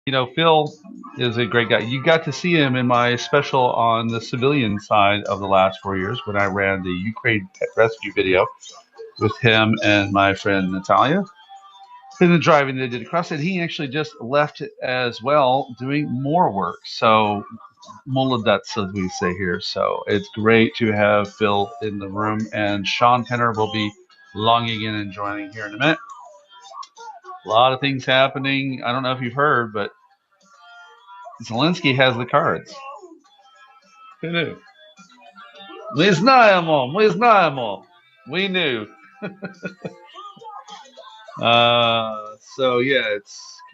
Phil is a great guy. You got to see him in my special on the civilian side of the last 4 years when I ran the Ukraine pet rescue video with him and my friend Natalia. In the driving they did across it, he actually just left as well, doing more work. So, Molodatz, as we say here. So, it's great to have Phil in the room, and Shaun Pinner will be logging in and joining here in a minute. A lot of things happening. I don't know if you've heard, but Zelensky has the cards. Who knew? We знаємо. We knew. So yeah,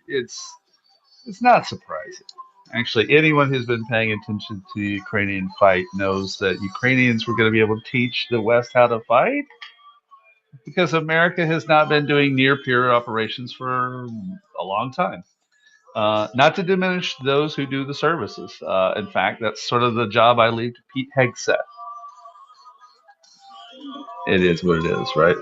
it's not surprising. Actually, anyone who's been paying attention to the Ukrainian fight knows that Ukrainians were going to be able to teach the West how to fight because America has not been doing near-peer operations for a long time. Not to diminish those who do the services. In fact, that's sort of the job I leave to Pete Hegseth. It is what it is, right?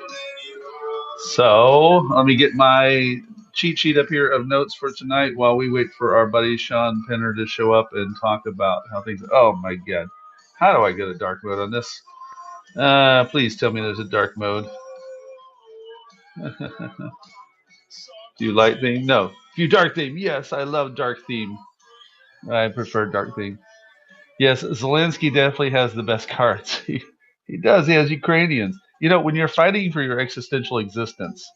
So let me get my cheat sheet up here of notes for tonight while we wait for our buddy Shaun Pinner to show up and talk about how things. Oh my God, how do I get a dark mode on this? Please tell me there's a dark mode. Do you light theme? No. Do you dark theme? Yes, I love dark theme. I prefer dark theme. Yes, Zelensky definitely has the best cards. He does. He has Ukrainians. When you're fighting for your existential existence,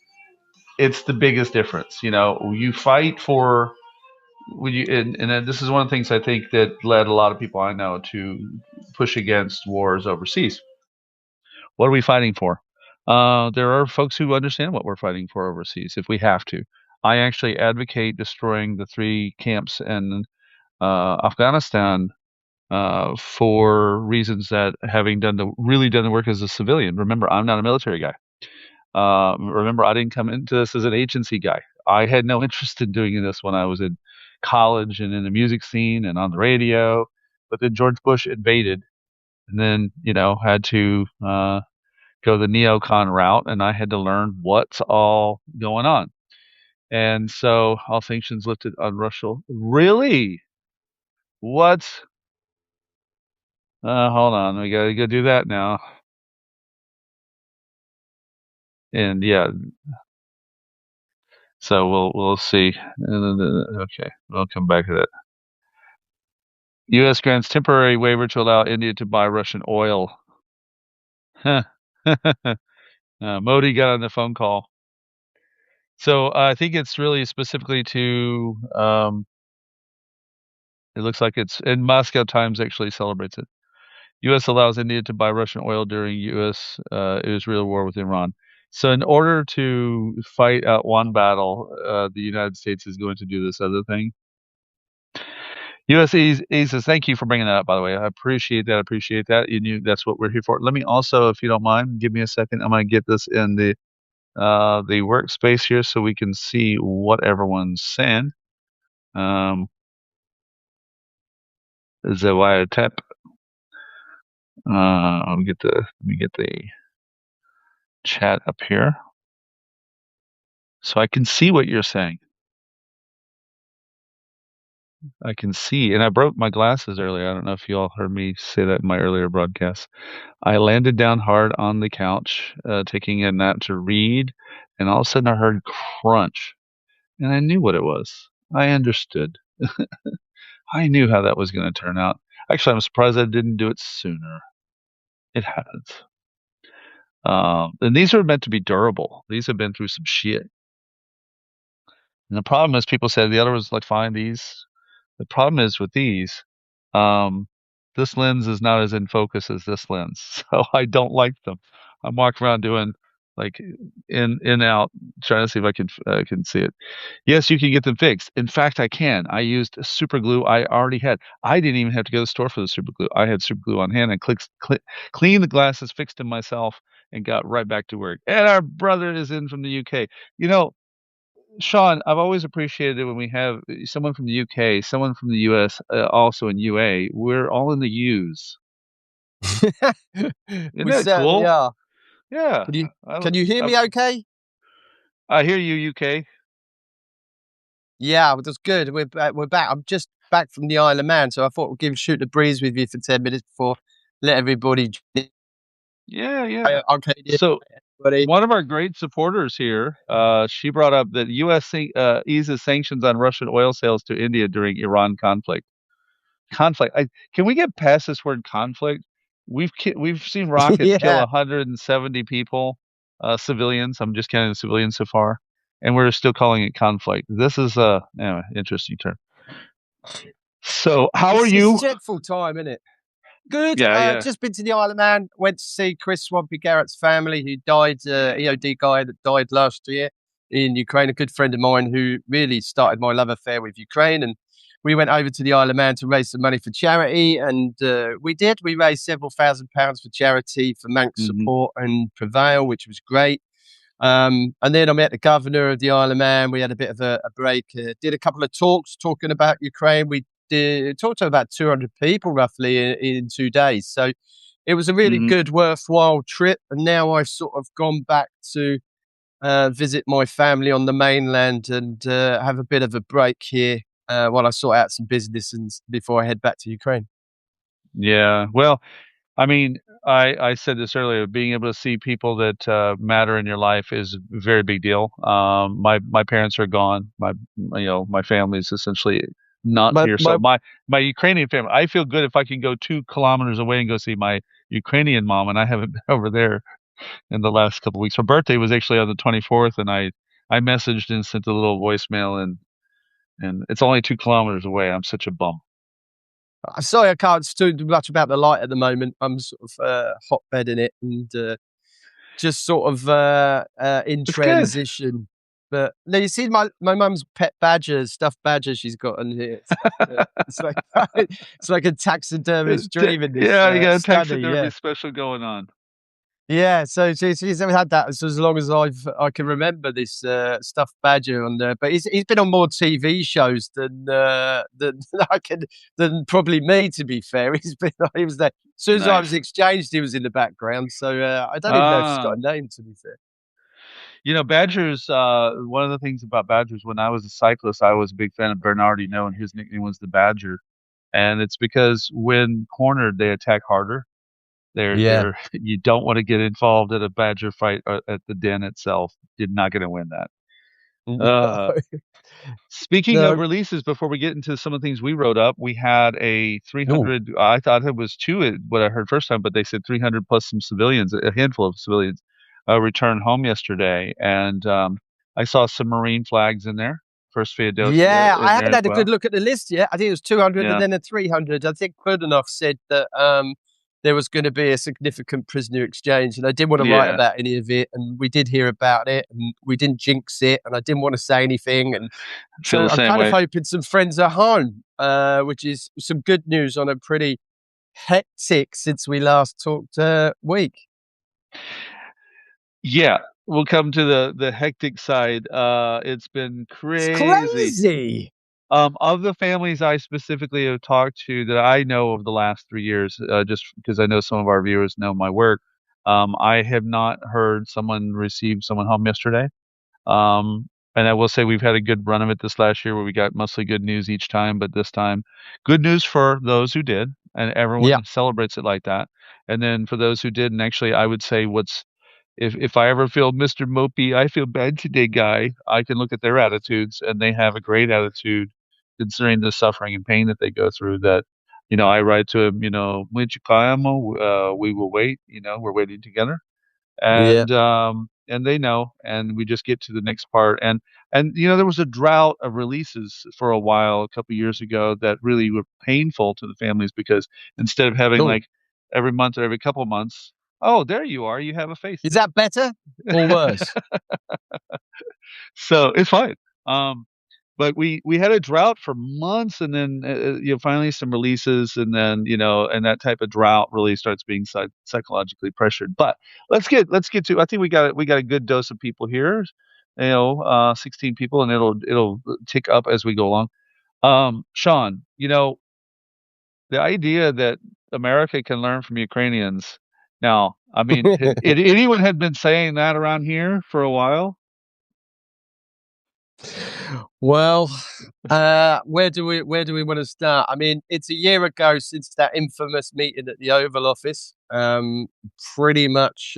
it's the biggest difference. You fight for when you and this is one of the things I think that led a lot of people I know to push against wars overseas. What are we fighting for? There are folks who understand what we're fighting for overseas if we have to. I actually advocate destroying the 3 camps in Afghanistan for reasons that having really done the work as a civilian. Remember, I'm not a military guy. Remember, I didn't come into this as an agency guy. I had no interest in doing this when I was in college and in the music scene and on the radio. But then George Bush invaded, and then had to go the neocon route, and I had to learn what's all going on. And so all sanctions lifted on Russia. Really? What? Hold on, we gotta go do that now. And yeah, so we'll see. Okay, we'll come back to that. U.S. grants temporary waiver to allow India to buy Russian oil. Modi got on the phone call. So I think it's really specifically to. It looks like it's in Moscow Times actually celebrates it. U.S. allows India to buy Russian oil during U.S.-Israel war with Iran. So in order to fight out one battle, the United States is going to do this other thing. U.S. says, thank you for bringing that up, by the way. I appreciate that. You knew that's what we're here for. Let me also, if you don't mind, give me a second. I'm going to get this in the workspace here so we can see what everyone's saying. The wiretap. Let me get the chat up here so I can see what you're saying. I can see, and I broke my glasses earlier. I don't know if you all heard me say that in my earlier broadcast. I landed down hard on the couch, taking a nap to read, and all of a sudden I heard crunch, and I knew what it was. I understood. I knew how that was going to turn out. Actually, I'm surprised I didn't do it sooner. It happens. And these are meant to be durable. These have been through some shit. And the problem is, people said the other was like, fine, these. The problem is with these, this lens is not as in focus as this lens, so I don't like them. I'm walking around doing like in out, trying to see if I can see it. Yes, you can get them fixed. In fact, I can. I used super glue I already had. I didn't even have to go to the store for the super glue. I had super glue on hand and cleaned the glasses, fixed them myself, and got right back to work. And our brother is in from the UK. Shaun, I've always appreciated it when we have someone from the UK, someone from the US, also in UA. We're all in the U's. Isn't We that certainly cool? are. Yeah. Can you hear me okay? I hear you, UK. Yeah, well, that's good. We're back. We're back. I'm just back from the Isle of Man, so I thought we'd shoot the breeze with you for 10 minutes before let everybody. Yeah, yeah. Okay, So everybody. one of our great supporters here, she brought up that U.S. Eases sanctions on Russian oil sales to India during Iran conflict. Conflict. Can we get past this word conflict? We've seen rockets kill Yeah. 170 people, civilians. I'm just counting the civilians so far, and we're still calling it conflict. This is anyway, interesting term. So, how are It's a you? dreadful time, isn't it? Good. Yeah, yeah. Just been to the Isle of Man. Went to see Chris Swampy Garrett's family, who died, EOD guy that died last year in Ukraine. A good friend of mine who really started my love affair with Ukraine. And we went over to the Isle of Man to raise some money for charity. And we did. We raised several £1,000s for charity for Manx Hmm. support and Prevail, which was great. And then I met the governor of the Isle of Man. We had a bit of a break, did a couple of talks talking about Ukraine. We talked to about 200 people roughly in 2 days. So it was a really Hmm. good, worthwhile trip. And now I've sort of gone back to visit my family on the mainland and have a bit of a break here while I sort out some business and before I head back to Ukraine. Yeah. Well, I mean, I said this earlier. Being able to see people that matter in your life is a very big deal. My parents are gone. My family is essentially not My, here. So my my Ukrainian family. I feel good if I can go 2 kilometers away and go see my Ukrainian mom, and I haven't been over there in the last couple of weeks. Her birthday was actually on the 24th, and I messaged and sent a little voicemail, and it's only 2 kilometers away. I'm such a bum. I'm sorry I can't do much about the light at the moment. I'm sort of hotbedding it and just sort of in It's good. transition. But no, you see my mum's pet badger, stuffed badger she's got on here. It's like it's like a taxidermist dream in this Yeah, you got a study. taxidermy Yeah, special going on. yeah. So she's never had that so as long as I can remember this stuffed badger on there. But he's been on more TV shows than I can than probably me. To be fair, he was there as soon as I was Nice. exchanged. He was in the background. So I don't even know if he's Ah, got a name. To be fair. badgers. One of the things about badgers, when I was a cyclist, I was a big fan of Bernardino, and his nickname was the Badger. And it's because when cornered, they attack harder. Yeah. You don't want to get involved in a badger fight at the den itself. You're not going to win that. Uh, Speaking of No. releases, before we get into some of the things we wrote up, we had a No. 300. I thought it was two, what I heard first time, but they said 300 plus some civilians, a handful of civilians, returned home yesterday. And I saw some Marine flags in there. First Feodosia Yeah, I in there haven't as had a good well. look at the list yet. I think it was 200 and Yeah. then a 300. I think Kudinov said that there was going to be a significant prisoner exchange, and I didn't want to write Yeah. about any of it. And we did hear about it, and we didn't jinx it, and I didn't want to say anything. And I feel so the I'm same kind of way. hoping some friends are home, which is some good news on a pretty hectic since we last talked week. Yeah. We'll come to the hectic side. It's been It's crazy. crazy. Of the families I specifically have talked to that I know over the last 3 years, just because I know some of our viewers know my work, I have not heard someone receive someone home yesterday. And I will say we've had a good run of it this last year where we got mostly good news each time, but this time, good news for those who did, and Yeah. everyone celebrates it like that. And then for those who didn't, actually, I would say if I ever feel Mr. Mopey, I feel bad today, guy, I can look at their attitudes, and they have a great attitude considering the suffering and pain that they go through. That, I write to him, we will wait. We're waiting together, Yeah. and they know, and we just get to the next part. And there was a drought of releases for a while a couple years ago that really were painful to the families because instead of having Oh, like every month or every couple of months, oh, there you are, you have a face. is that better or worse? So it's fine. Um, but we had a drought for months, and then finally some releases, and then and that type of drought really starts being psychologically pressured. But let's get to. I think we got a good dose of people here. 16 people, and it'll tick up as we go along. Shaun, the idea that America can learn from Ukrainians. Now, I mean, anyone had been saying that around here for a while? Well, where do we want to start? I mean, it's a year ago since that infamous meeting at the Oval Office. Pretty much,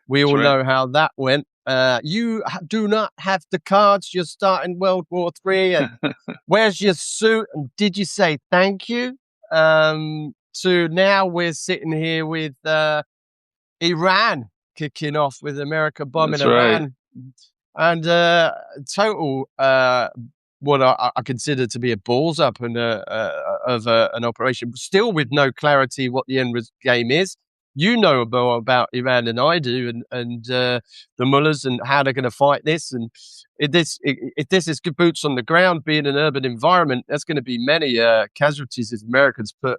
we all know how that went. You do not have the cards. You're starting World War III, and where's your suit? And did you say thank you? So now we're sitting here with Iran kicking off, with America bombing Iran. And total, what I consider to be a balls up and of an operation, still with no clarity what the end game is. You know more about Iran than I do, and the mullahs and how they're going to fight this. And if this is good boots on the ground, being an urban environment, there's going to be many casualties if Americans put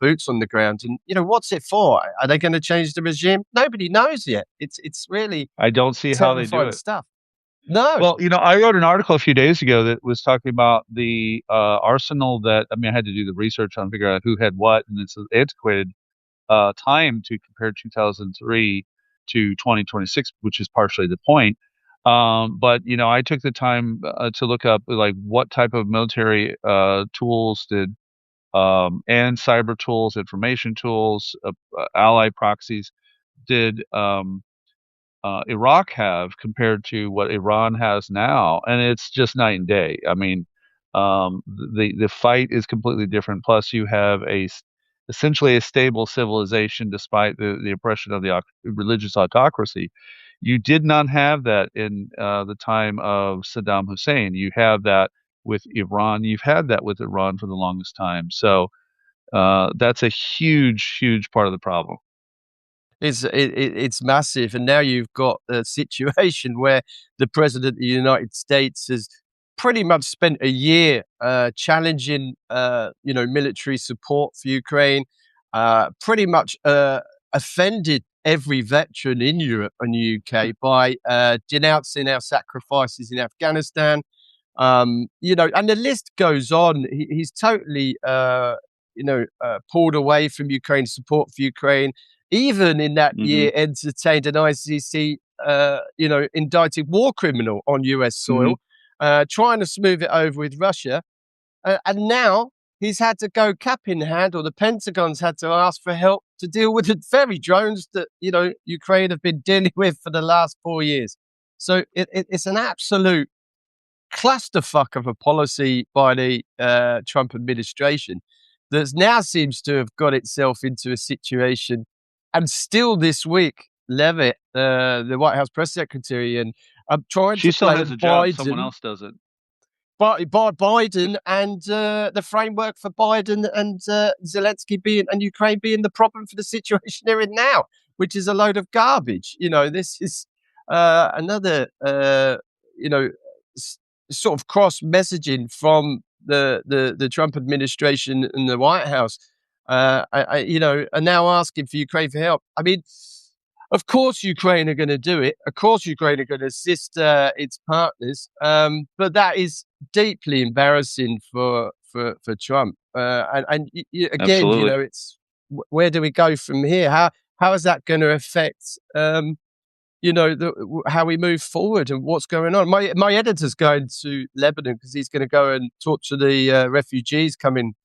boots on the ground. And what's it for? Are they going to change the regime? Nobody knows yet. It's really, I don't see how they do it. Stuff. No. Well, I wrote an article a few days ago that was talking about the arsenal that, I had to do the research on, figure out who had what, and it's an antiquated time to compare 2003 to 2026, which is partially the point. But, I took the time to look up, like, what type of military tools did, and cyber tools, information tools, ally proxies did Iraq have compared to what Iran has now, and it's just night and day. The fight is completely different. Plus, you have essentially a stable civilization despite the oppression of the religious autocracy. You did not have that in the time of Saddam Hussein. You have that with Iran. You've had that with Iran for the longest time. So that's a huge, huge part of the problem. It's massive, and now you've got a situation where the president of the United States has pretty much spent a year challenging, military support for Ukraine. Pretty much offended every veteran in Europe and the UK by denouncing our sacrifices in Afghanistan. And the list goes on. He's totally, pulled away from Ukraine, support for Ukraine. Even in that year, entertained an ICC, indicted war criminal on US soil, trying to smooth it over with Russia. And now he's had to go cap in hand, or the Pentagon's had to ask for help to deal with the very drones that, Ukraine have been dealing with for the last 4 years. So it's an absolute clusterfuck of a policy by the Trump administration that now seems to have got itself into a situation. And still this week, Levitt, the White House press secretary, and I'm trying she to still has a job. Biden, someone else does it. By Biden and the framework for Biden and Zelensky and Ukraine being the problem for the situation they're in now, which is a load of garbage. This is another, sort of cross messaging from the Trump administration and the White House. Are now asking for Ukraine for help. Of course, Ukraine are going to do it. Of course, Ukraine are going to assist its partners. But that is deeply embarrassing for Trump. And again, Absolutely. it's where do we go from here? How is that going to affect how we move forward and what's going on? My editor's going to Lebanon because he's going to go and talk to the refugees coming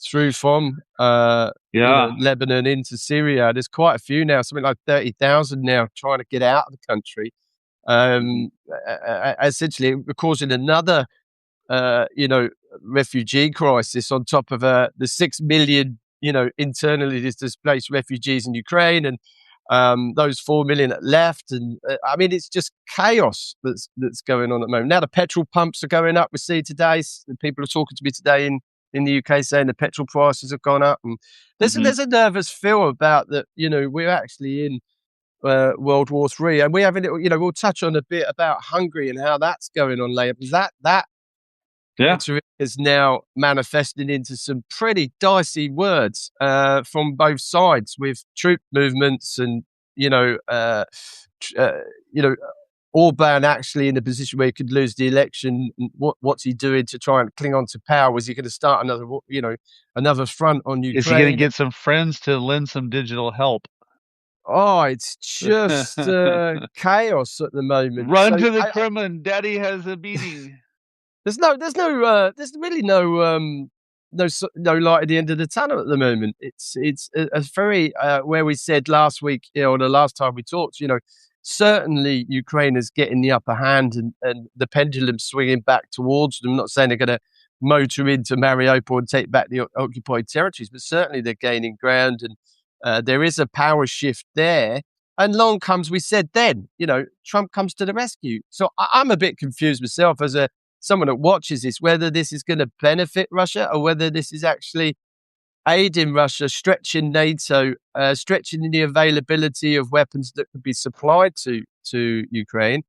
through from Lebanon into Syria. There's quite a few now, something like 30,000 now trying to get out of the country. Essentially causing another, refugee crisis on top of the 6 million, internally displaced refugees in Ukraine, and those 4 million that left. And it's just chaos that's going on at the moment. Now the petrol pumps are going up. We see today, people are talking to me today in the UK saying the petrol prices have gone up, and there's a nervous feel about that. We're actually in World War III, and we have a little. We'll touch on a bit about Hungary and how that's going on later, because that is now manifesting into some pretty dicey words from both sides, with troop movements and Orban actually in a position where he could lose the election. What's he doing to try and cling on to power? Was he going to start another front on Ukraine? Is he going to get some friends to lend some digital help? Oh, it's just chaos at the moment. Run to the Kremlin. Daddy has a meeting. There's really no light at the end of the tunnel at the moment. It's a very where we said last week, or the last time we talked, certainly Ukraine is getting the upper hand and the pendulum swinging back towards them. I'm not saying they're going to motor into Mariupol and take back the occupied territories, but certainly they're gaining ground, and there is a power shift there. And long comes, we said then, Trump comes to the rescue. So I'm a bit confused myself as someone that watches this, whether this is going to benefit Russia or whether this is actually aiding Russia, stretching NATO, stretching the availability of weapons that could be supplied to Ukraine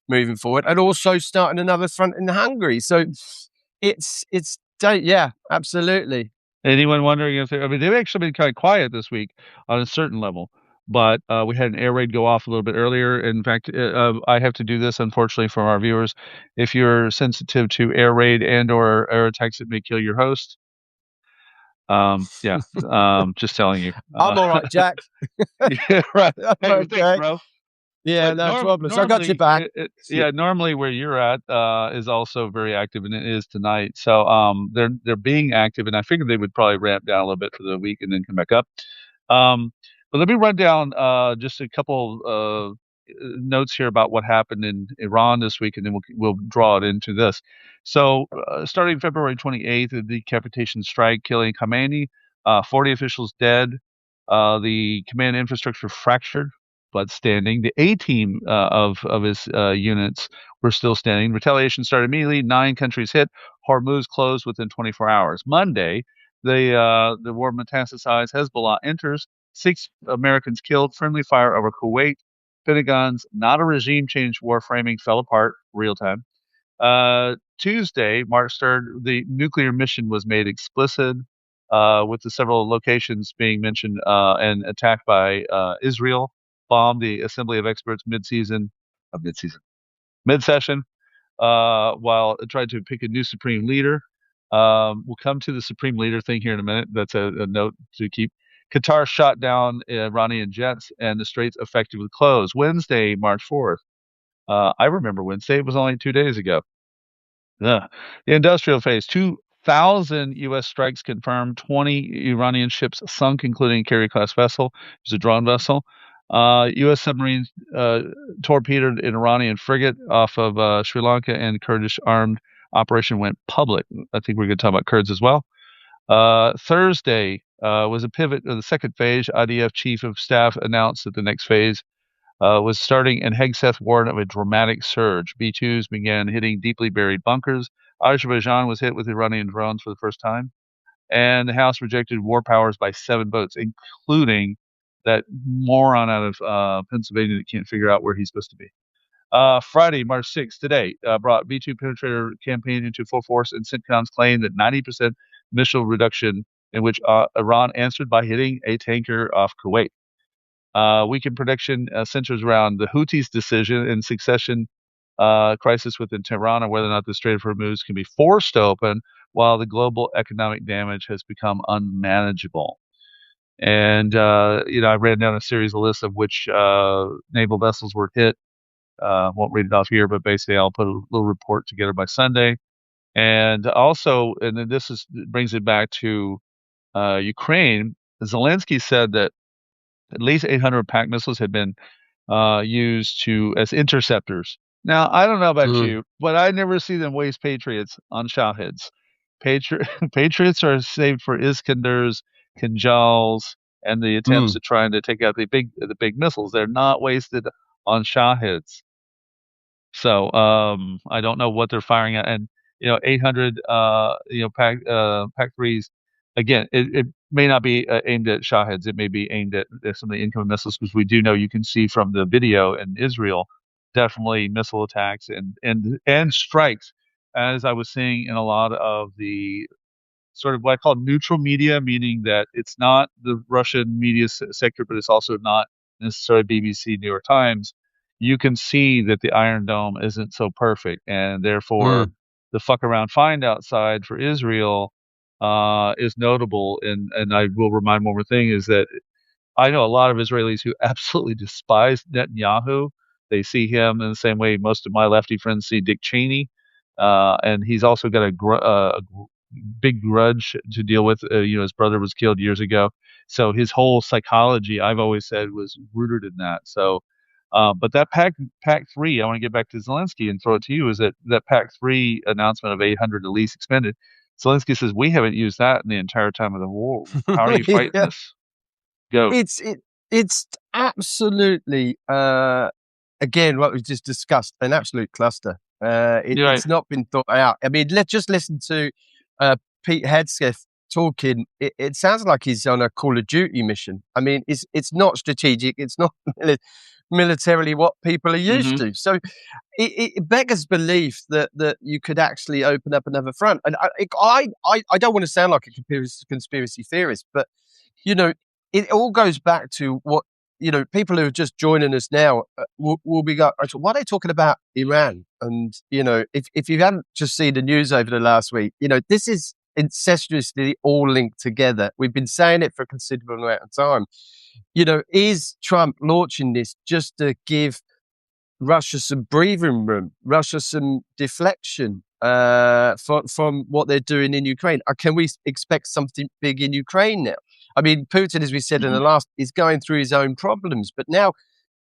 moving forward, and also starting another front in Hungary. So yeah, absolutely. Anyone wondering if they've actually been kind of quiet this week on a certain level, but we had an air raid go off a little bit earlier. In fact, I have to do this, unfortunately, for our viewers. If you're sensitive to air raid and or air attacks that may kill your host, just telling you. I'm all right, Jack. Yeah, right. Hey, okay. Thanks, bro. Yeah, no problem. So I got you back. Normally where you're at is also very active, and it is tonight. So they're being active, and I figured they would probably ramp down a little bit for the week and then come back up. But let me run down just a couple notes here about what happened in Iran this week, and then we'll draw it into this. So starting February 28th, the decapitation strike killing Khamenei, 40 officials dead, the command infrastructure fractured but standing. The A-team of his units were still standing. Retaliation started immediately. 9 countries hit. Hormuz closed within 24 hours. Monday, the war metastasized. Hezbollah enters. 6 Americans killed. Friendly fire over Kuwait. Pentagon's not a regime change war framing fell apart real time. Tuesday, March 3rd, the nuclear mission was made explicit, with the several locations being mentioned and attacked by Israel. Bombed the Assembly of Experts mid-session, while it tried to pick a new supreme leader. We'll come to the supreme leader thing here in a minute. That's a note to keep. Qatar shot down Iranian jets, and the straits effectively closed. Wednesday, March 4th. I remember Wednesday. It was only 2 days ago. The industrial phase. 2,000 U.S. strikes confirmed. 20 Iranian ships sunk, including a carrier-class vessel. It was a drone vessel. U.S. submarines torpedoed an Iranian frigate off of Sri Lanka, and Kurdish armed operation went public. I think we're going to talk about Kurds as well. Thursday was a pivot of the second phase. IDF chief of staff announced that the next phase was starting, and Hegseth warned of a dramatic surge. B-2s began hitting deeply buried bunkers. Azerbaijan was hit with Iranian drones for the first time. And the House rejected war powers by 7 votes, including that moron out of Pennsylvania that can't figure out where he's supposed to be. Friday, March 6th, today, brought B-2 penetrator campaign into full force, and CENTCOM's claim that 90% missile reduction, in which Iran answered by hitting a tanker off Kuwait. Weekend prediction centers around the Houthis' decision in succession crisis within Tehran on whether or not the Strait of Hormuz can be forced open, while the global economic damage has become unmanageable. And, I ran down a series of lists of which naval vessels were hit. Won't read it off here, but basically I'll put a little report together by Sunday. And also, and then brings it back to Ukraine. Zelensky said that at least 800 PAC missiles had been used as interceptors. Now, I don't know about you, but I never see them waste Patriots on Shaheds. Patriots are saved for Iskanders, Kinjals, and the attempts at trying to take out the big missiles. They're not wasted on Shaheds. So I don't know what they're firing at, and 800 PAC 3s. Again, it may not be aimed at Shaheds. It may be aimed at some of the incoming missiles, because we do know, you can see from the video in Israel, definitely missile attacks and strikes, as I was seeing in a lot of the sort of what I call neutral media, meaning that it's not the Russian media sector, but it's also not necessarily BBC, New York Times. You can see that the Iron Dome isn't so perfect, and therefore the fuck around find outside for Israel is notable. And I will remind one more thing, is that I know a lot of Israelis who absolutely despise Netanyahu. They see him in the same way most of my lefty friends see Dick Cheney, and he's also got a big grudge to deal with. His brother was killed years ago, so his whole psychology, I've always said, was rooted in that. So, but that Pact 3, I want to get back to Zelensky and throw it to you. Is that Pact 3 announcement of 800 at least expended? Zelensky says we haven't used that in the entire time of the war. How are you fighting Yeah. this? Go. It's absolutely again what we just discussed, an absolute cluster. It's not been thought out. I mean, let's just listen to Pete Hegseth talking. It sounds like he's on a Call of Duty mission. I mean, it's not strategic. It's not militarily what people are used to. So it beggars belief that you could actually open up another front. And I don't want to sound like a conspiracy theorist, but it all goes back to what people who are just joining us now will be going, why are they talking about Iran? And if you haven't just seen the news over the last week, this is incestuously all linked together. We've been saying it for a considerable amount of time. Is Trump launching this just to give Russia some breathing room, Russia some deflection from what they're doing in Ukraine? Or can we expect something big in Ukraine now? I mean, Putin, as we said in the last, is going through his own problems. But now,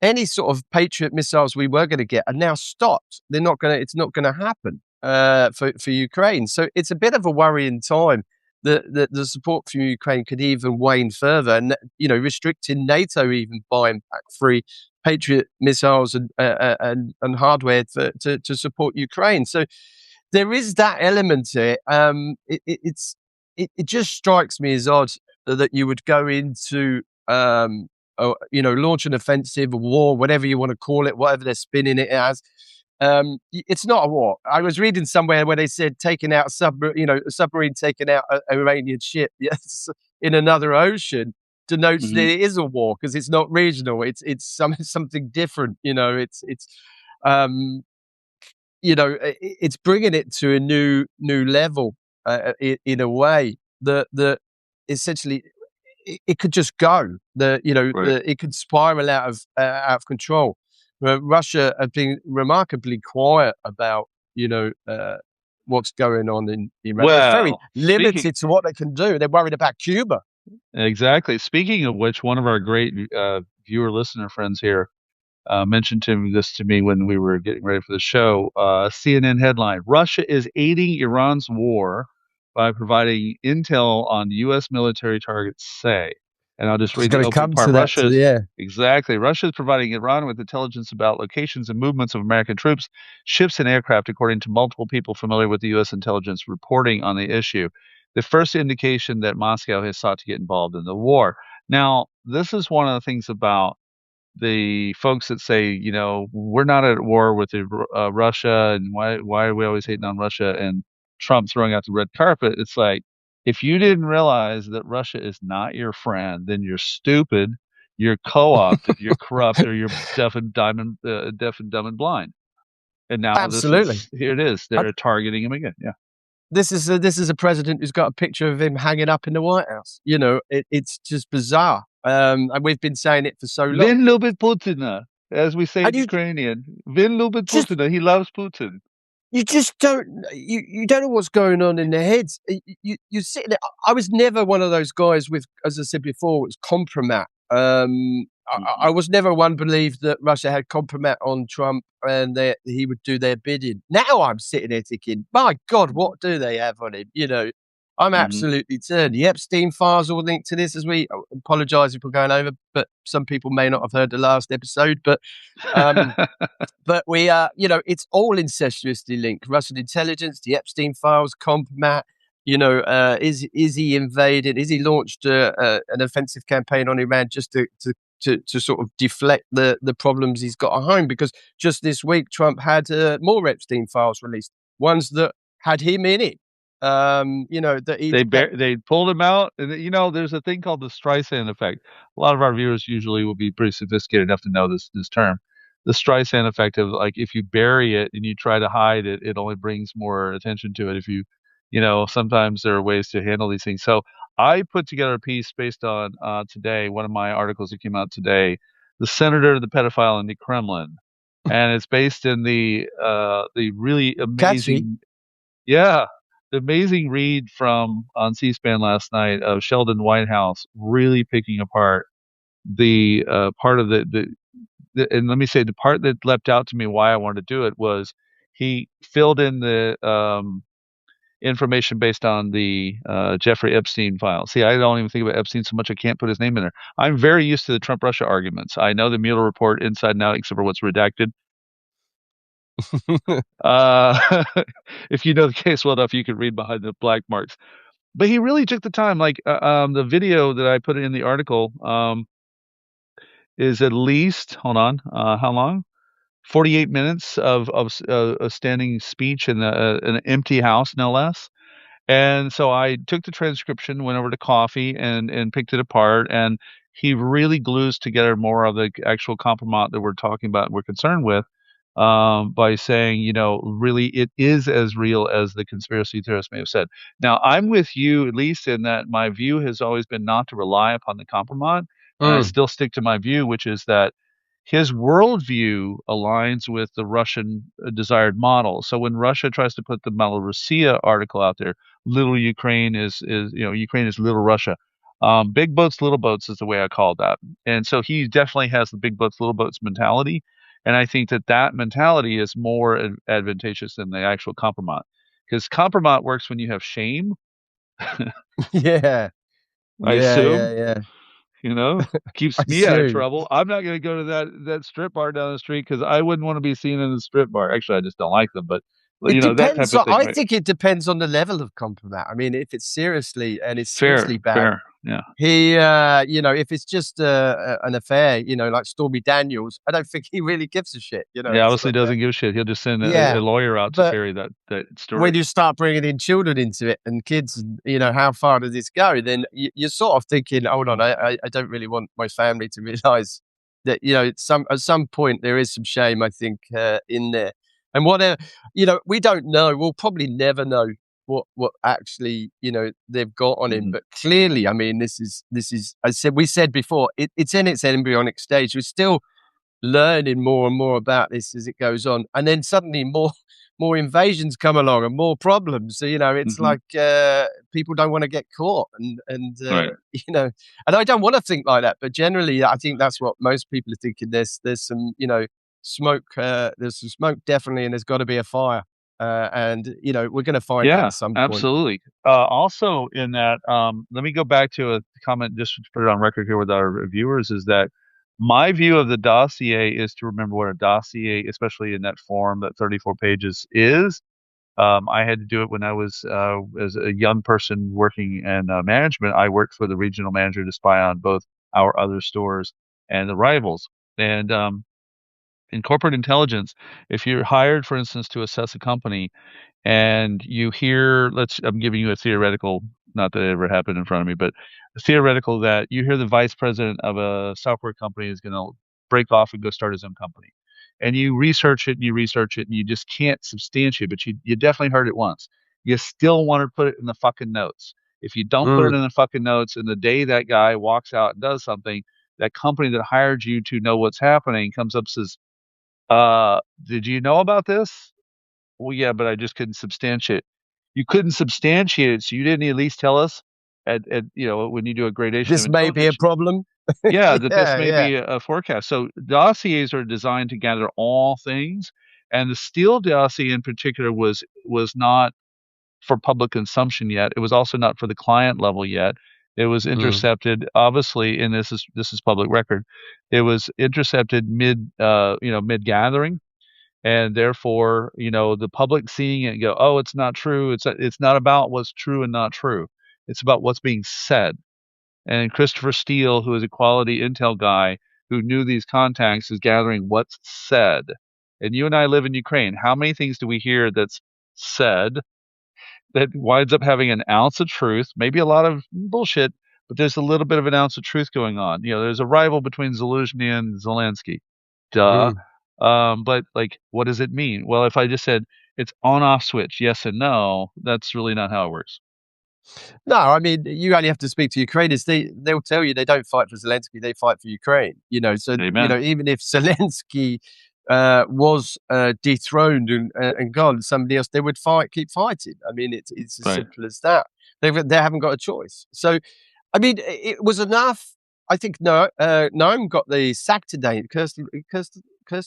any sort of Patriot missiles we were going to get are now stopped. It's not going to happen for Ukraine. So it's a bit of a worrying time that the support from Ukraine could even wane further, and restricting NATO even buying back free Patriot missiles and hardware to support Ukraine. So there is that element to it. It just strikes me as odd that you would go into launch an offensive, a war, whatever you want to call it, whatever they're spinning it as. It's not a war. I was reading somewhere where they said taking out a submarine taking out an Iranian ship, yes, in another ocean denotes that it is a war because it's not regional. It's something different. It's bringing it to a new level in a way that essentially it could just go. It could spiral out of control. Russia have been remarkably quiet about what's going on in Iran. Well, it's very limited to what they can do. They're worried about Cuba. Exactly. Speaking of which, one of our great viewer listener friends here mentioned this to me when we were getting ready for the show. CNN headline: Russia is aiding Iran's war by providing intel on U.S. military targets. Say, and I'll just read the opening part. Exactly. Russia is providing Iran with intelligence about locations and movements of American troops, ships, and aircraft, according to multiple people familiar with the U.S. intelligence reporting on the issue. The first indication that Moscow has sought to get involved in the war. Now, this is one of the things about the folks that say, we're not at war with Russia, and why are we always hating on Russia, and Trump throwing out the red carpet. It's like, if you didn't realize that Russia is not your friend, then you're stupid, you're co-opted, you're corrupt, or you're deaf and dumb and blind. And now absolutely, here it is. They're targeting him again. Yeah. This is a president who's got a picture of him hanging up in the White House. It's just bizarre. And we've been saying it for so long. Vin lubit Putin, as we say in Ukrainian. Vin lubit Putin. He loves Putin. You just don't. You don't know what's going on in their heads. You sit there. I was never one of those guys with, as I said before, was compromat. I was never one believed that Russia had compromat on Trump and that he would do their bidding. Now I'm sitting there thinking, my God, what do they have on him? I'm absolutely turned. The Epstein files will link to this, as we apologize if we're going over, but some people may not have heard the last episode. But but we it's all incestuously linked. Russian intelligence, the Epstein files, compromat. Is he invaded? Is he launched an offensive campaign on Iran just to sort of deflect the problems he's got at home? Because just this week, Trump had more Epstein files released, ones that had him in it. That they pulled him out, and there's a thing called the Streisand effect. A lot of our viewers usually will be pretty sophisticated enough to know this term. The Streisand effect of, like, if you bury it and you try to hide it, it only brings more attention to it. If you sometimes there are ways to handle these things. So I put together a piece based on today, one of my articles that came out today, the senator, the pedophile in the Kremlin, and it's based in the really Catchy. amazing, yeah, the amazing read from on C-SPAN last night of Sheldon Whitehouse really picking apart the part of and let me say the part that leapt out to me why I wanted to do it was he filled in the information based on the Jeffrey Epstein file. See, I don't even think about Epstein so much I can't put his name in there. I'm very used to the Trump-Russia arguments. I know the Mueller report inside and out, except for what's redacted. Uh, if you know the case well enough, you can read behind the black marks. But he really took the time. Like the video that I put in the article is at least, hold on, how long? 48 minutes of a standing speech in an empty house, no less. And so I took the transcription, went over to Coffee and picked it apart. And he really glues together more of the actual compromise that we're talking about and we're concerned with by saying, really it is as real as the conspiracy theorists may have said. Now, I'm with you, at least in that my view has always been not to rely upon the compromise. And I Mm. still stick to my view, which is that his worldview aligns with the Russian desired model. So when Russia tries to put the Malorossiya article out there, little Ukraine is Ukraine is little Russia. Big boats, little boats is the way I call that. And so he definitely has the big boats, little boats mentality. And I think that mentality is more advantageous than the actual compromise. Because compromise works when you have shame, Yeah. I Yeah. assume, Yeah. Yeah. I keeps me out of assume. trouble. I'm not going to go to that strip bar down the street because I wouldn't want to be seen in the strip bar. Actually, I just don't like them, but It that type depends. of thing, I right? think it depends on the level of compromise. I mean, if it's seriously Fair, bad, fair. Yeah. if it's just an affair, like Stormy Daniels, I don't think he really gives a shit. Yeah, It's obviously not. doesn't give a shit. He'll just send a Yeah, lawyer out to but carry that when story. you start bringing in children into it and kids, and how far does this go? Then you're sort of thinking, hold on, I don't really want my family to realize that at some point there is some shame, I think, in there. And whatever, we don't know. We'll probably never know what actually they've got on him. Hmm. But clearly, I mean, this is we said before, it's in its embryonic stage. We're still learning more and more about this as it goes on, and then suddenly more invasions come along and more problems. So it's Hmm. like people don't want to get caught, and Right. and I don't want to think like that, but generally, I think that's what most people are thinking. There's some smoke. There's some smoke definitely, and there's got to be a fire, and we're going to find out Yeah, at some point. absolutely. Also, in that, let me go back to a comment just to put it on record here with our viewers is that my view of the dossier is to remember what a dossier, especially in that form, that 34 pages is. I had to do it when I was as a young person working in management. I worked for the regional manager to spy on both our other stores and the rivals. And in corporate intelligence, if you're hired, for instance, to assess a company, and you hear, I'm giving you a theoretical, not that it ever happened in front of me, but a theoretical that you hear the vice president of a software company is going to break off and go start his own company. And you research it and you research it and you just can't substantiate, but you definitely heard it once. You still want to put it in the fucking notes. If you don't put it Mm. in the fucking notes and the day that guy walks out and does something, that company that hired you to know what's happening comes up and says, did you know about this? Well, yeah, but I just couldn't substantiate. You couldn't substantiate it, so you didn't at least tell us at when you do a gradation of This may be a intelligence. problem. Yeah, that this Yeah, may yeah. be a forecast. So dossiers are designed to gather all things, and the Steele dossier in particular was not for public consumption yet. It was also not for the client level yet. It was Mm. intercepted, obviously, and this is public record. It was intercepted mid gathering, and therefore the public seeing it and go, oh, it's not true, it's not about what's true and not true, it's about what's being said. And Christopher Steele, who is a quality intel guy who knew these contacts, is gathering what's said. And you and I live in Ukraine. How many things do we hear that's said that winds up having an ounce of truth, maybe a lot of bullshit, but there's a little bit of an ounce of truth going on. There's a rival between Zelensky and Zelensky. Duh. Mm. But like, what does it mean? Well, if I just said it's on off switch, yes and no, that's really not how it works. No, I mean, you only have to speak to Ukrainians. They'll tell you they don't fight for Zelensky; they fight for Ukraine. So Amen. even if Zelensky was dethroned and gone, somebody else, they would keep fighting. I mean, it's as Right. simple as that. They haven't got a choice. So, I mean, it was enough. I think Noem got the sack today. Kirsty,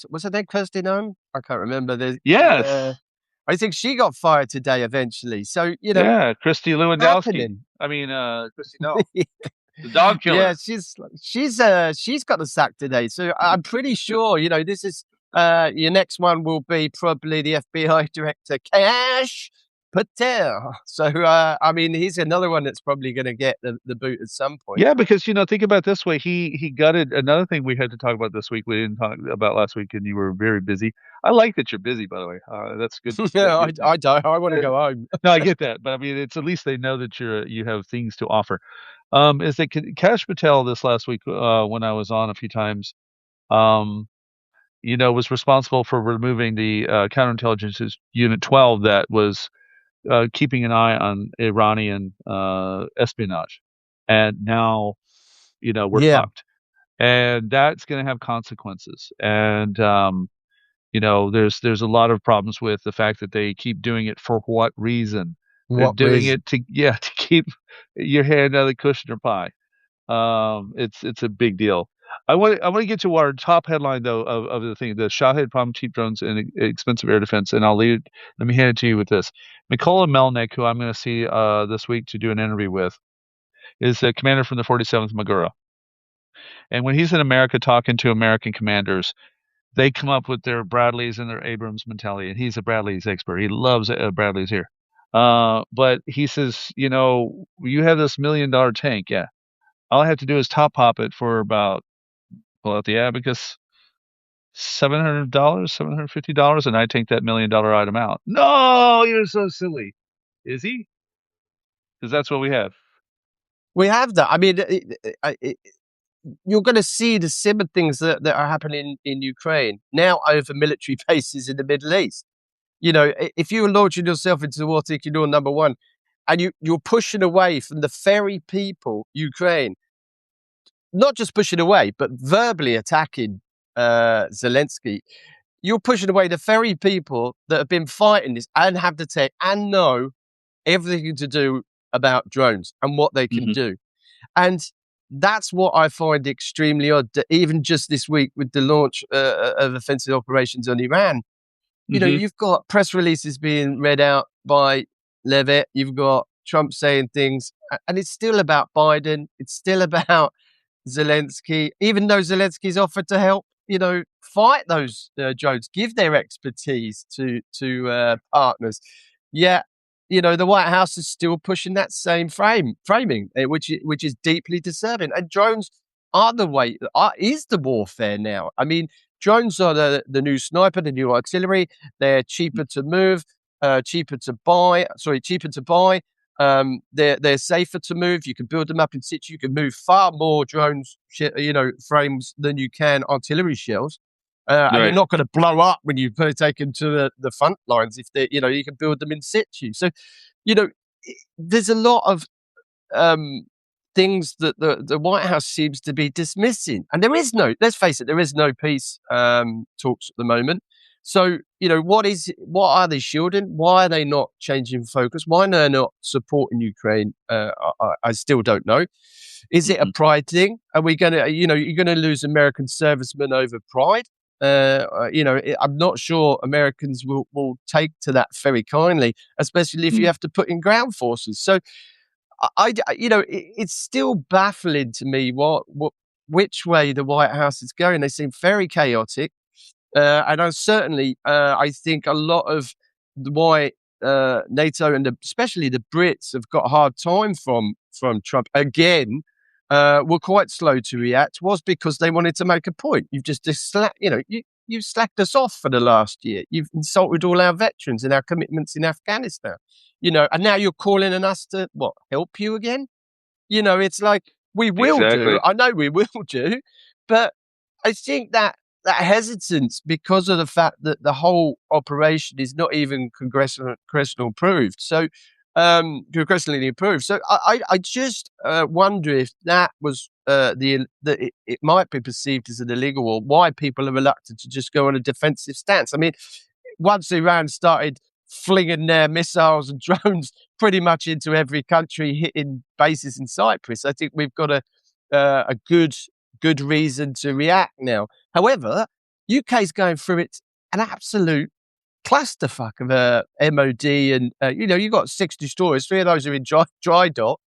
what's her name? Kirsty Noem? I can't remember. Yes. I think she got fired today eventually. So, Yeah, Christy Lewandowski. happening. I mean, Christy, no, the dog killer. Yeah, she's got the sack today. So I'm pretty sure, this is your next one will be probably the FBI director, Patel. So I mean, he's another one that's probably going to get the boot at some point. Yeah, because think about it this way. He gutted another thing we had to talk about this week. We didn't talk about last week, and you were very busy. I like that you're busy, by the way. That's good. No, I don't. I want to go home. No, I get that, but I mean, it's at least they know that you have things to offer. Is that Kash Patel this last week when I was on a few times, was responsible for removing the counterintelligence unit 12 that was keeping an eye on Iranian espionage, and now we're fucked, and that's going to have consequences. And there's a lot of problems with the fact that they keep doing it. For what reason? They're doing it to keep your hand out of the Kushner pie. It's a big deal. I want to get to our top headline though of the thing: the Shahed problem, cheap drones, and expensive air defense. And let me hand it to you with this. Mykola Melnick, who I'm going to see this week to do an interview with, is a commander from the 47th Magura. And when he's in America talking to American commanders, they come up with their Bradleys and their Abrams mentality. And he's a Bradleys expert. He loves Bradleys here. But he says, you have this $1 million tank. Yeah. All I have to do is top pop it for about, pull out the abacus, $700, $750, and I take that $1 million item out. No, you're so silly. Is he? Because that's what we have. We have that. I mean, you're going to see the similar things that are happening in Ukraine now over military bases in the Middle East. If you're launching yourself into the war thinking you're number one, and you're pushing away from the very people, Ukraine, not just pushing away, but verbally attacking Zelensky, you're pushing away the very people that have been fighting this and have the tech and know everything to do about drones and what they can do. And that's what I find extremely odd, that even just this week with the launch of offensive operations on Iran, you've got press releases being read out by Levitt, you've got Trump saying things, and it's still about Biden, it's still about Zelensky, even though Zelensky's offered to help, fight those drones, give their expertise to partners. Yeah, the White House is still pushing that same framing, which is deeply disturbing. And drones are is the warfare now. I mean, drones are the new sniper, the new artillery. They're cheaper to move, cheaper to buy. They're safer to move. You can build them up in situ. You can move far more drones, frames than you can artillery shells. And they're not going to blow up when you take them to the front lines. If they, you can build them in situ. So, there's a lot of things that the White House seems to be dismissing, and let's face it, there is no peace talks at the moment. So, what are they shielding? Why are they not changing focus? Why are they not supporting Ukraine? I still don't know. Is it a pride thing? Are we going to, you're going to lose American servicemen over pride? I'm not sure Americans will take to that very kindly, especially if you have to put in ground forces. So, it's still baffling to me which way the White House is going. They seem very chaotic. And I think a lot of why NATO and especially the Brits have got a hard time from Trump again, were quite slow to react, was because they wanted to make a point. You've just you've slacked us off for the last year. You've insulted all our veterans and our commitments in Afghanistan, and now you're calling on us to help you again? It's like, we will do. I know we will do, but I think that hesitance, because of the fact that the whole operation is not even congressional approved. So progressively improve. So I just wonder if that was it might be perceived as an illegal war. Why people are reluctant to just go on a defensive stance? I mean, once Iran started flinging their missiles and drones pretty much into every country, hitting bases in Cyprus, I think we've got a good reason to react now. However, UK's going through an absolute clusterfuck of a MOD, and you've got 6 destroyers, 3 of those are in dry dock.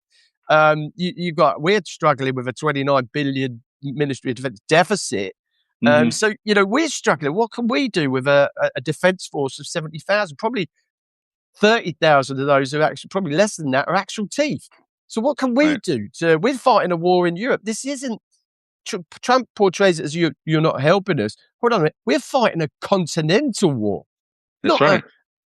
We're struggling with a 29 billion Ministry of Defence deficit. So we're struggling. What can we do with a defence force of 70,000? Probably 30,000 of those are actually, probably less than that, are actual teeth. So what can we do? We're fighting a war in Europe. This isn't. Trump portrays it as you're not helping us. Hold on a minute. We're fighting a continental war. That's not right.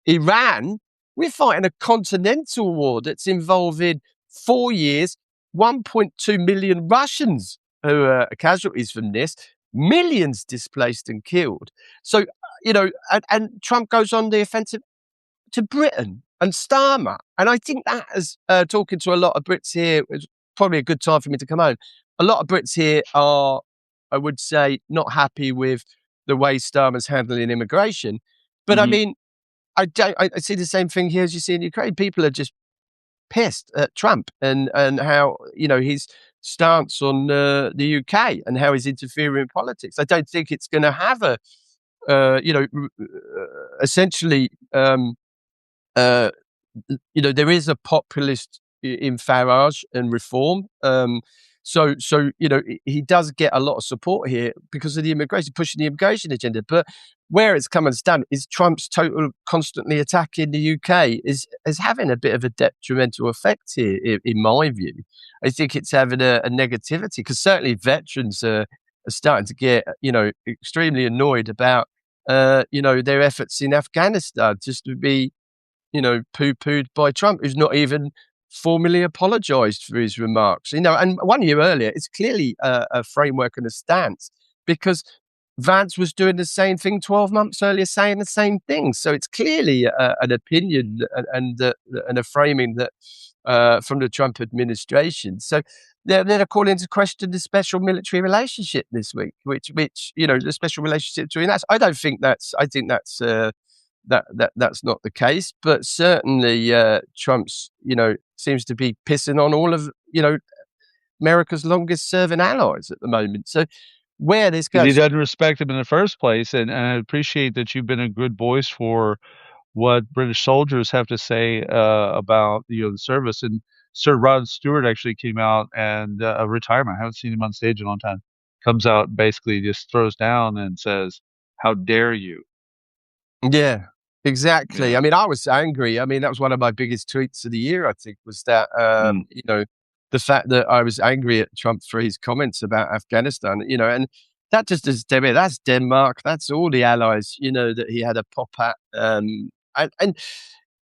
Iran. We're fighting a continental war that's involving 4 years, 1.2 million Russians who are casualties from this, millions displaced and killed. So, and Trump goes on the offensive to Britain and Starmer. And I think that is, talking to a lot of Brits here, it's probably a good time for me to come home. A lot of Brits here are, I would say, not happy with the way Starmer's handling immigration. But I mean, I see the same thing here as you see in Ukraine. People are just pissed at Trump and how, his stance on the UK and how he's interfering in politics. I don't think it's going to have essentially, there is a populist in Farage and Reform. So he does get a lot of support here because of the immigration, pushing the immigration agenda. But where it's come undone is Trump's total constantly attacking the UK is having a bit of a detrimental effect here, in my view. I think it's having a negativity because certainly veterans are starting to get, extremely annoyed about, their efforts in Afghanistan just to be, poo-pooed by Trump, who's not even formally apologised for his remarks. And 1 year earlier, it's clearly a framework and a stance because Vance was doing the same thing 12 months earlier, saying the same thing. So it's clearly an opinion and a framing that from the Trump administration. So they're calling into question the special military relationship this week, which the special relationship between us. I think that's that's not the case, but certainly Trump's, seems to be pissing on all of, America's longest serving allies at the moment. So where this goes, he doesn't respect them in the first place, and I appreciate that you've been a good voice for what British soldiers have to say about the service. And Sir Rod Stewart actually came out and retirement. I haven't seen him on stage in a long time. Comes out, basically just throws down and says, "How dare you?" Yeah, exactly. Yeah. I mean, I was angry. I mean, that was one of my biggest tweets of the year, I think, was that, the fact that I was angry at Trump for his comments about Afghanistan, and that just is, that's Denmark. That's all the allies, that he had a pop at.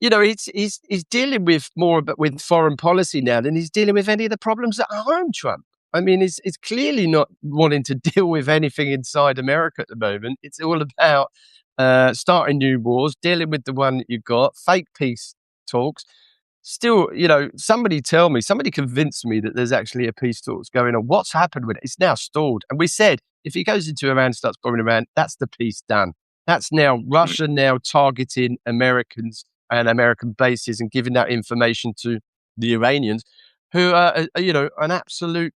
He's dealing with more with foreign policy now than he's dealing with any of the problems at home, Trump. I mean, he's clearly not wanting to deal with anything inside America at the moment. It's all about starting new wars, dealing with the one that you've got, fake peace talks. Still, somebody convince me that there's actually a peace talks going on. What's happened with it? It's now stalled. And we said, if he goes into Iran and starts bombing Iran, that's the peace done. That's now Russia now targeting Americans and American bases and giving that information to the Iranians, who are, an absolute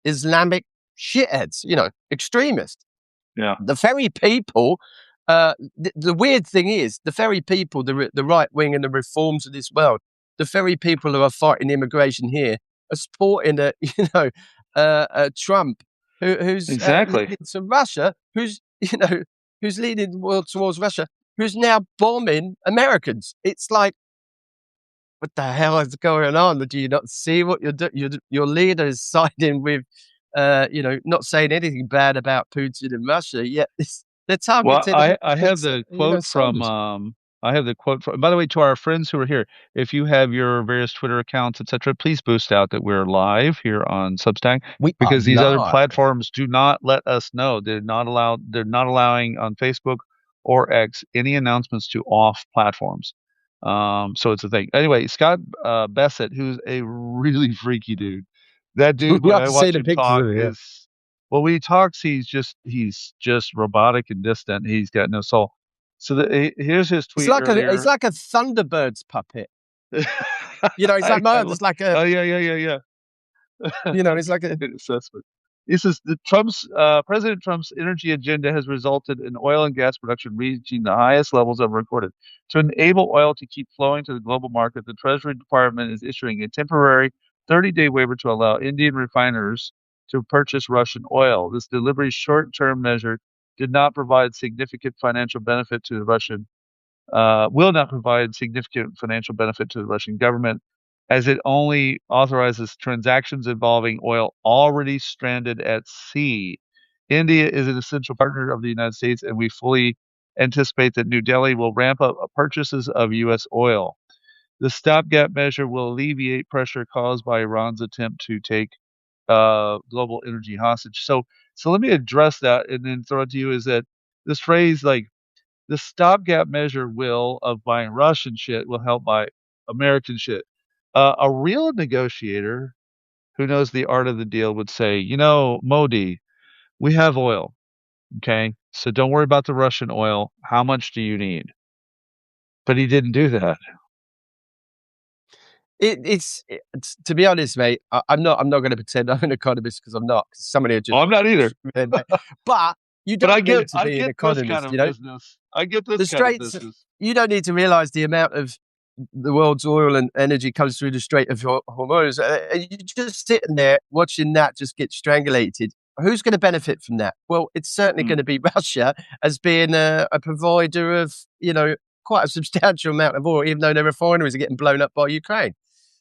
Islamic shitheads, extremists. Yeah. The very people, the weird thing is, the very people, the right wing and the reforms of this world, the very people who are fighting immigration here are supporting Trump, who's exactly leading to Russia, who's leading the world towards Russia, who's now bombing Americans. It's like, what the hell is going on? Do you not see what your leader is siding with? Not saying anything bad about Putin and Russia, yet they're targeting. Well, I have the quote from. I have the quote from. By the way, to our friends who are here, if you have your various Twitter accounts, etc., please boost out that we're live here on Substack, because these other platforms do not let us know. They're not allowing on Facebook or X any announcements to off platforms. So it's a thing. Anyway, Scott Bessent, who's a really freaky dude. That dude, when I I've seen watch the him pictures talk, of it. Yeah. is well, when he talks, he's just robotic and distant. He's got no soul. So here's his It's tweet like earlier. a Thunderbirds puppet. It's like it's like a oh yeah. it's like a Good assessment. He says President Trump's energy agenda has resulted in oil and gas production reaching the highest levels ever recorded. To enable oil to keep flowing to the global market, the Treasury Department is issuing a temporary 30-day waiver to allow Indian refiners to purchase Russian oil. This deliberate short-term measure did not provide significant financial benefit to the Russian will not provide significant financial benefit to the Russian government, as it only authorizes transactions involving oil already stranded at sea. India is an essential partner of the United States, and we fully anticipate that New Delhi will ramp up purchases of U.S. oil. The stopgap measure will alleviate pressure caused by Iran's attempt to take global energy hostage. So let me address that and then throw it to you. Is that this phrase like the stopgap measure will of buying Russian shit will help buy American shit. A real negotiator who knows the art of the deal would say, Modi, we have oil. Okay. So don't worry about the Russian oil. How much do you need? But he didn't do that. it's to be honest, mate. I'm not going to pretend I'm an economist because I'm not. 'Cause somebody had Oh, just, I'm not either. but you But don't need to I be an get this kind economist. of business. I get this The kind of straits. business. You don't need to realize the amount of the world's oil and energy comes through the Strait of Hormuz. You're just sitting there watching that just get strangulated. Who's going to benefit from that? Well, it's certainly Mm, going to be Russia as being a provider of, quite a substantial amount of oil, even though their refineries are getting blown up by Ukraine.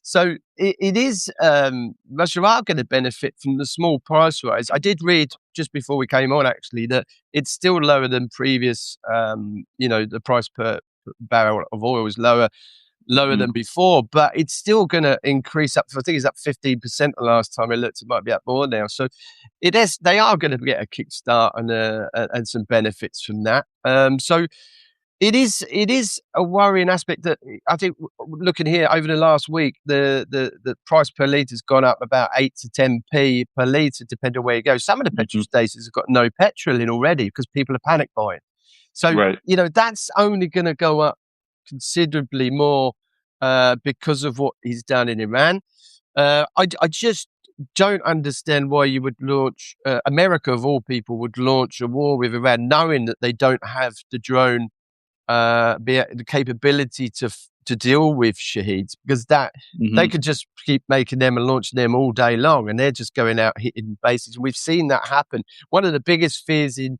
So it is Russia are going to benefit from the small price rise. I did read just before we came on actually that it's still lower than previous. The price per barrel of oil is lower mm. than before, but it's still going to increase up. I think it's up 15% the last time I looked. It might be up more now. So it is. They are going to get a kickstart and some benefits from that. So it is a worrying aspect that I think looking here over the last week, the price per litre has gone up about 8 to 10p per litre, depending on where you go. Some of the petrol Mhm. stations have got no petrol in already because people are panic buying. So, Right. that's only going to go up considerably more because of what he's done in Iran. I just don't understand why you would launch, America of all people would launch a war with Iran, knowing that they don't have the drone the capability to deal with Shaheeds, because that they Hmm. could just keep making them and launching them all day long, and they're just going out hitting bases. And we've seen that happen. One of the biggest fears in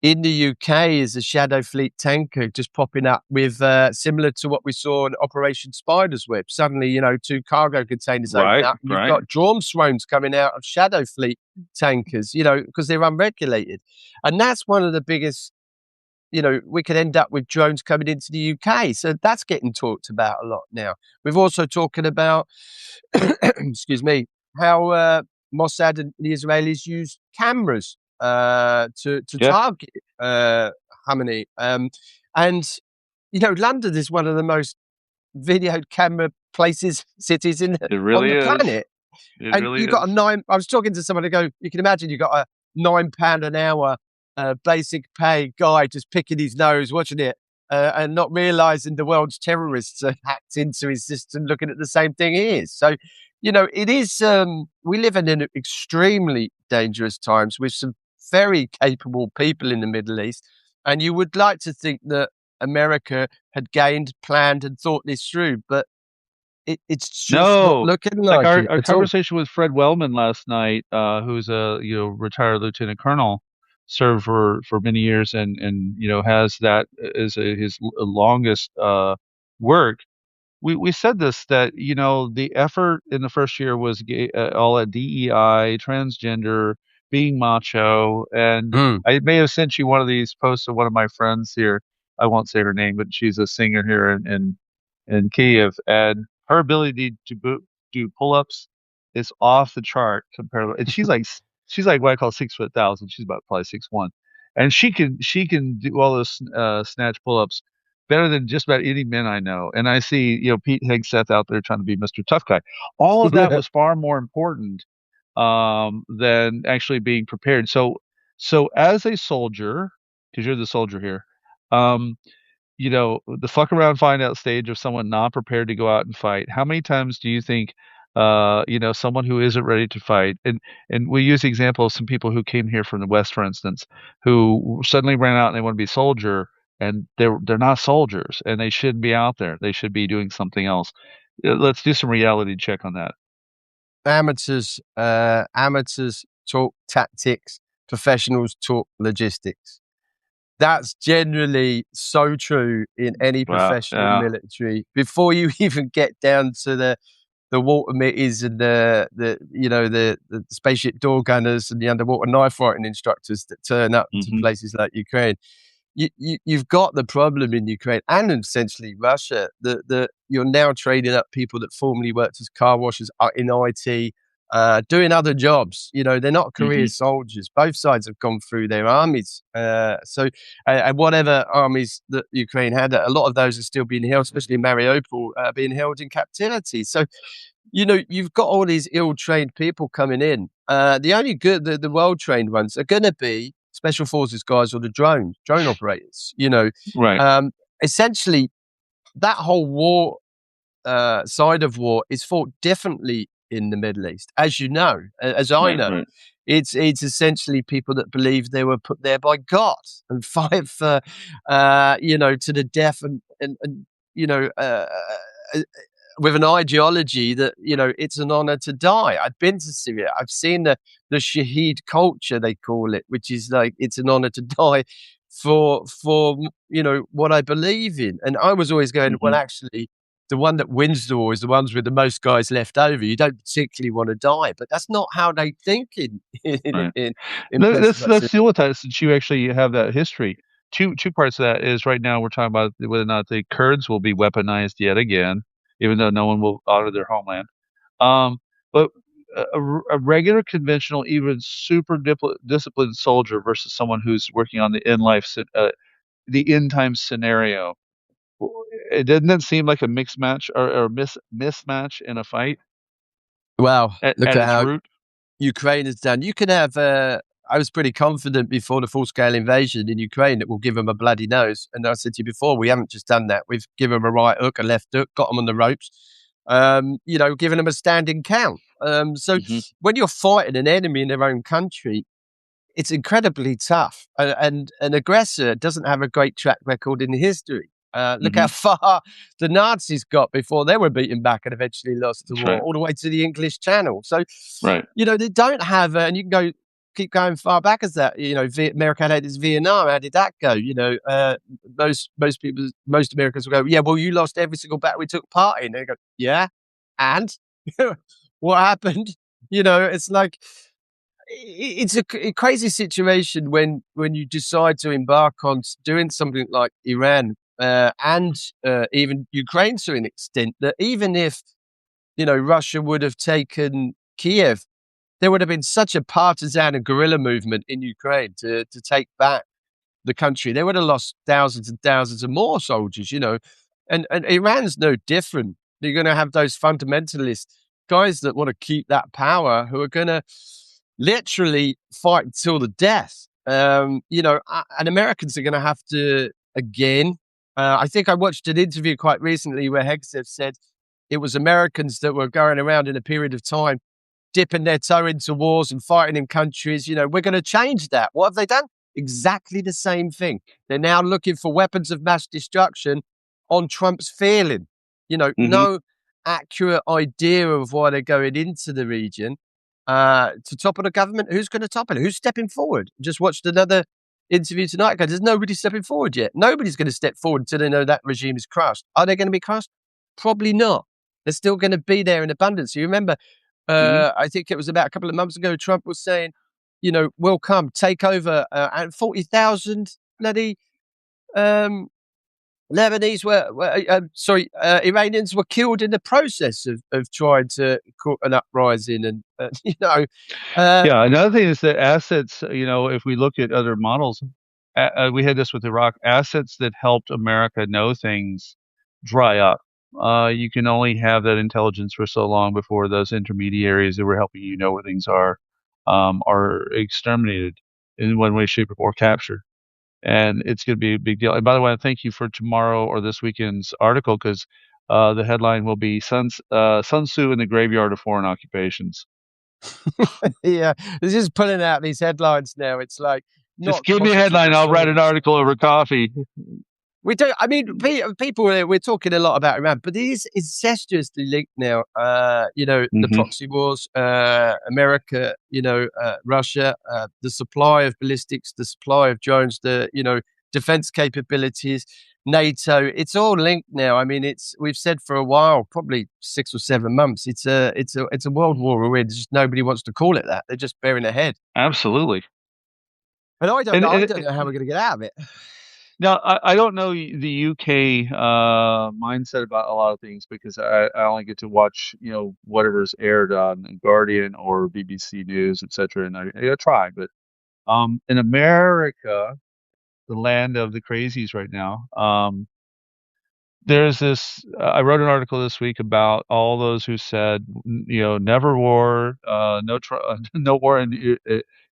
the UK is a Shadow Fleet tanker just popping up with similar to what we saw in Operation Spider's Web. Suddenly, 2 cargo containers open Right. up, and you've Right. got drone swarms coming out of Shadow Fleet tankers, because they're unregulated, and that's one of the biggest. We could end up with drones coming into the UK. So that's getting talked about a lot now. We've also talking about, excuse me, how Mossad and the Israelis use cameras to Yeah. target Khamenei. And, London is one of the most videoed camera cities It on really the is. planet. It And really you got is. a nine. I was talking to someone ago. You can imagine you got a £9 an hour basic pay guy just picking his nose, watching it, and not realizing the world's terrorists are hacked into his system, looking at the same thing he is. So, it is. We live in extremely dangerous times with some very capable people in the Middle East, and you would like to think that America had gained, planned, and thought this through, but it's just not No, looking like like our, it our at all. conversation with Fred Wellman last night, who's a retired lieutenant colonel, served for many years, and has that as his longest work. We said this that the effort in the first year was all at DEI, transgender, being macho, and Mm. I may have sent you one of these posts of one of my friends here. I won't say her name, but she's a singer here in Kyiv, and her ability to do pull-ups is off the chart compared. And she's like what I call 6 foot 1,000. She's about probably 6'1", and she can do all those snatch pull-ups better than just about any men I know. And I see, Pete Hegseth out there trying to be Mr. Tough Guy. All of that was far more important than actually being prepared. So as a soldier, because you're the soldier here, the fuck around find out stage of someone not prepared to go out and fight. How many times do you think, someone who isn't ready to fight, and we use the example of some people who came here from the West, for instance, who suddenly ran out and they want to be a soldier, and they're not soldiers, and they shouldn't be out there. They should be doing something else. Let's do some reality check on that. Amateurs talk tactics, professionals talk logistics. That's generally so true in any professional military. Before you even get down to the water mitters and the spaceship door gunners and the underwater knife fighting instructors that turn up to places like Ukraine, you've got the problem in Ukraine and essentially Russia that you're now training up people that formerly worked as car washers in IT, doing other jobs. They're not career soldiers. Both sides have gone through their armies. And whatever armies that Ukraine had, a lot of those are still being held, especially in Mariupol, being held in captivity. So, you've got all these ill-trained people coming in. The only good, the well-trained ones are going to be special forces guys or the drone operators. Right. Essentially, that whole war side of war is fought differently in the Middle East, as you know, as I know. Right. It's essentially people that believe they were put there by God and fight for, to the death and with an ideology that, it's an honor to die. I've been to Syria. I've seen the Shahed culture, they call it, which is like, it's an honor to die for what I believe in. And I was always going, well, actually, the one that wins the war is the ones with the most guys left over. You don't particularly want to die, but that's not how they think in let's deal with that, since you actually have that history. Two parts of that is, right now we're talking about whether or not the Kurds will be weaponized yet again, even though no one will honor their homeland. But a regular, conventional, even super disciplined soldier versus someone who's working on the end time scenario. It doesn't seem like a mixed match or mismatch in a fight. Well, look at how root. Ukraine has done. You can have. I was pretty confident before the full-scale invasion in Ukraine that we'll give them a bloody nose. And I said to you before, we haven't just done that. We've given them a right hook, a left hook, got them on the ropes. Giving them a standing count. When you're fighting an enemy in their own country, it's incredibly tough. And an aggressor doesn't have a great track record in history. Look how far the Nazis got before they were beaten back and eventually lost the war, all the way to the English Channel. So, they don't have, and you can keep going far back as that. America had its Vietnam. How did that go? Most Americans will go, yeah, well, you lost every single battle we took part in. And they go, yeah, and what happened? It's like, it's a crazy situation when you decide to embark on doing something like Iran and even Ukraine to an extent, that even if Russia would have taken Kyiv, there would have been such a partisan and guerrilla movement in Ukraine to take back the country. They would have lost thousands and thousands of more soldiers, and Iran's no different. You're going to have those fundamentalist guys that want to keep that power, who are going to literally fight until the death. And Americans are going to have to, again, I think I watched an interview quite recently where Hegseth said it was Americans that were going around in a period of time dipping their toe into wars and fighting in countries. We're going to change that. What have they done? Exactly the same thing. They're now looking for weapons of mass destruction on Trump's feeling. No accurate idea of why they're going into the region to topple the government. Who's going to topple it? Who's stepping forward? Just watched another interview tonight. There's nobody stepping forward yet. Nobody's going to step forward until they know that regime is crushed. Are they going to be crushed? Probably not. They're still going to be there in abundance. You remember, I think it was about a couple of months ago, Trump was saying, we'll come, take over, and 40,000 bloody Lebanese Iranians were killed in the process of trying to cause an uprising, and another thing is that assets. If we look at other models, we had this with Iraq. Assets that helped America know things dry up. You can only have that intelligence for so long before those intermediaries that were helping you know where things are exterminated in one way, shape, or captured. And it's going to be a big deal. And by the way, I thank you for tomorrow or this weekend's article, because the headline will be Sun Tzu in the Graveyard of Foreign Occupations. Yeah, they're just pulling out these headlines now. It's like, just give me a headline. I'll write an article over coffee. We don't. I mean, people. We're talking a lot about Iran, but it is incestuously linked now. The proxy wars, America, Russia, the supply of ballistics, the supply of drones, the defense capabilities, NATO. It's all linked now. I mean, we've said for a while, probably 6 or 7 months. It's a world war we're in. Just nobody wants to call it that. They're just bearing ahead. Absolutely. And I don't know how we're going to get out of it. Now, I don't know the UK mindset about a lot of things, because I only get to watch, whatever's aired on Guardian or BBC News, etc. And I try, but in America, the land of the crazies right now, there's this. I wrote an article this week about all those who said, never war, no war in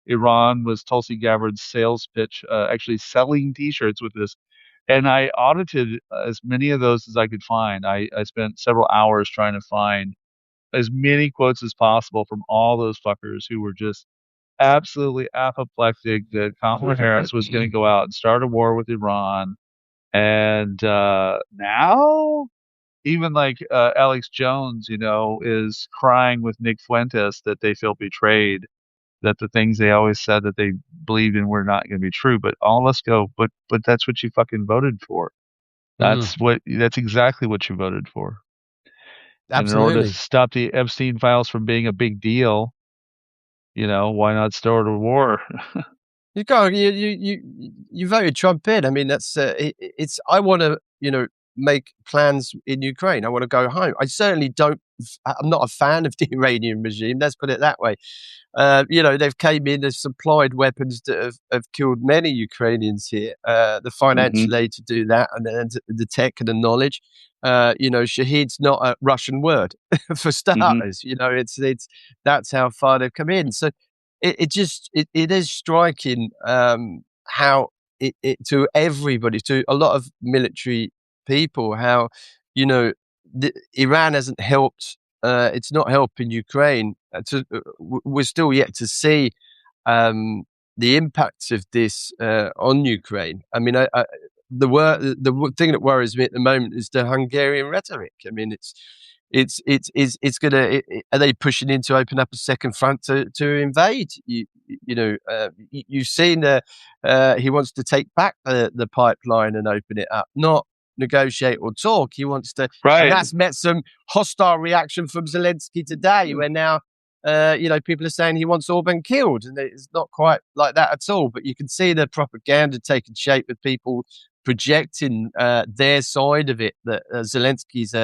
Iran was Tulsi Gabbard's sales pitch, actually selling T-shirts with this. And I audited as many of those as I could find. I spent several hours trying to find as many quotes as possible from all those fuckers who were just absolutely apoplectic that Kamala Harris was going to go out and start a war with Iran. And now, even like Alex Jones, is crying with Nick Fuentes that they feel betrayed, that the things they always said that they believed in were not going to be true. But all of us go, but that's what you fucking voted for. That's exactly what you voted for. Absolutely. And in order to stop the Epstein files from being a big deal, why not start a war? You voted Trump in. I mean, that's it's. I want to make plans in Ukraine. I want to go home. I certainly don't. I'm not a fan of the Iranian regime. Let's put it that way. They've came in, they've supplied weapons that have killed many Ukrainians here. The financial aid to do that, and the tech and the knowledge. Shahed's not a Russian word for starters. It's that's how far they've come in. So it is striking how it to everybody, to a lot of military people, how Iran hasn't helped. It's not helping Ukraine. We're still yet to see the impacts of this on Ukraine. I mean, the thing that worries me at the moment is the Hungarian rhetoric. I mean, it's gonna. Are they pushing in to open up a second front to invade? You've seen he wants to take back the pipeline and open it up, not negotiate or talk. He wants to, right. And that's met some hostile reaction from Zelensky today, where now people are saying he wants Orban killed, and it's not quite like that at all. But you can see the propaganda taking shape with people projecting their side of it, that Zelensky's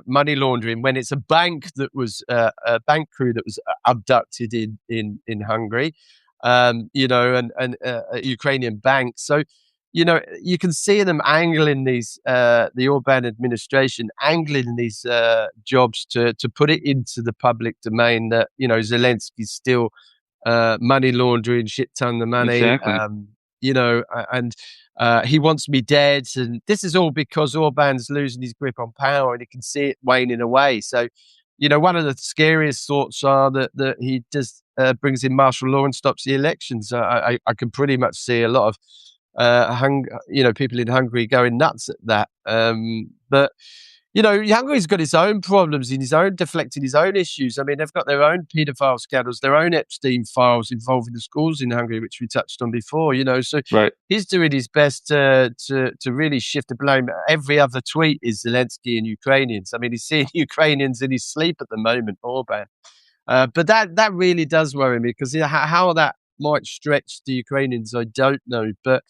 money laundering, when it's a bank that was a bank crew that was abducted in Hungary, and a Ukrainian bank. So you can see them angling these the Orban administration angling these jobs to put it into the public domain, that Zelensky's still money laundering shit ton of money. Exactly. And he wants me dead, and this is all because Orban's losing his grip on power, and he can see it waning away. So, one of the scariest thoughts are that he just brings in martial law and stops the elections. I can pretty much see a lot of people in Hungary going nuts at that. But Hungary's got its own problems, deflecting his own issues. I mean, they've got their own paedophile scandals, their own Epstein files involving the schools in Hungary, which we touched on before. So right. He's doing his best to really shift the blame. Every other tweet is Zelensky and Ukrainians. I mean, he's seeing Ukrainians in his sleep at the moment, Orban. But that really does worry me, because how that might stretch the Ukrainians, I don't know. But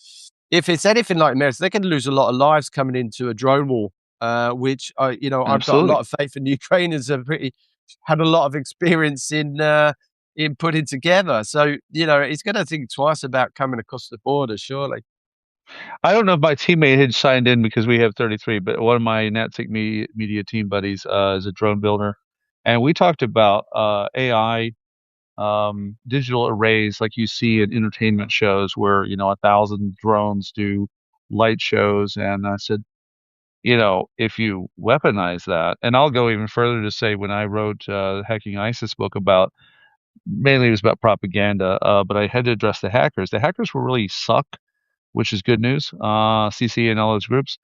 if it's anything like America, they can lose a lot of lives coming into a drone war. Which I've got a lot of faith in. The Ukrainians have had a lot of experience in in putting together. So, he's going to think twice about coming across the border, surely. I don't know if my teammate had signed in because we have 33, but one of my NatSec media team buddies is a drone builder, and we talked about AI, digital arrays like you see in entertainment shows where 1,000 drones do light shows, and I said, if you weaponize that, and I'll go even further to say when I wrote Hacking ISIS book about, mainly it was about propaganda, but I had to address the hackers. The hackers were really suck, which is good news. CC and all those groups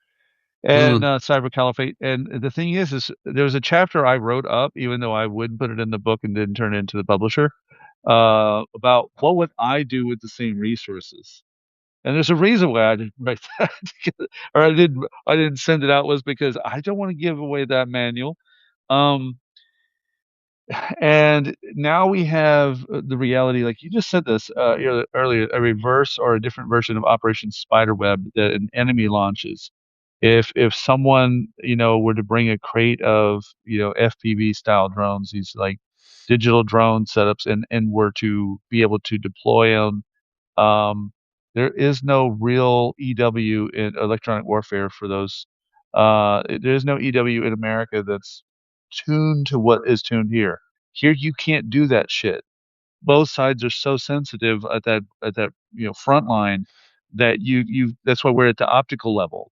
and Mm. Cyber Caliphate. And the thing is there was a chapter I wrote up, even though I wouldn't put it in the book and didn't turn it into the publisher, about what would I do with the same resources. And there's a reason why I didn't write that, or I didn't send it out, was because I don't want to give away that manual. Um, and now we have the reality, like you just said this earlier, a reverse or a different version of Operation Spiderweb that an enemy launches. If someone were to bring a crate of FPV style drones, these like digital drone setups, and were to be able to deploy them, there is no real EW in electronic warfare for those. There is no EW in America that's tuned to what is tuned here. Here you can't do that shit. Both sides are so sensitive at that front line that you that's why we're at the optical level.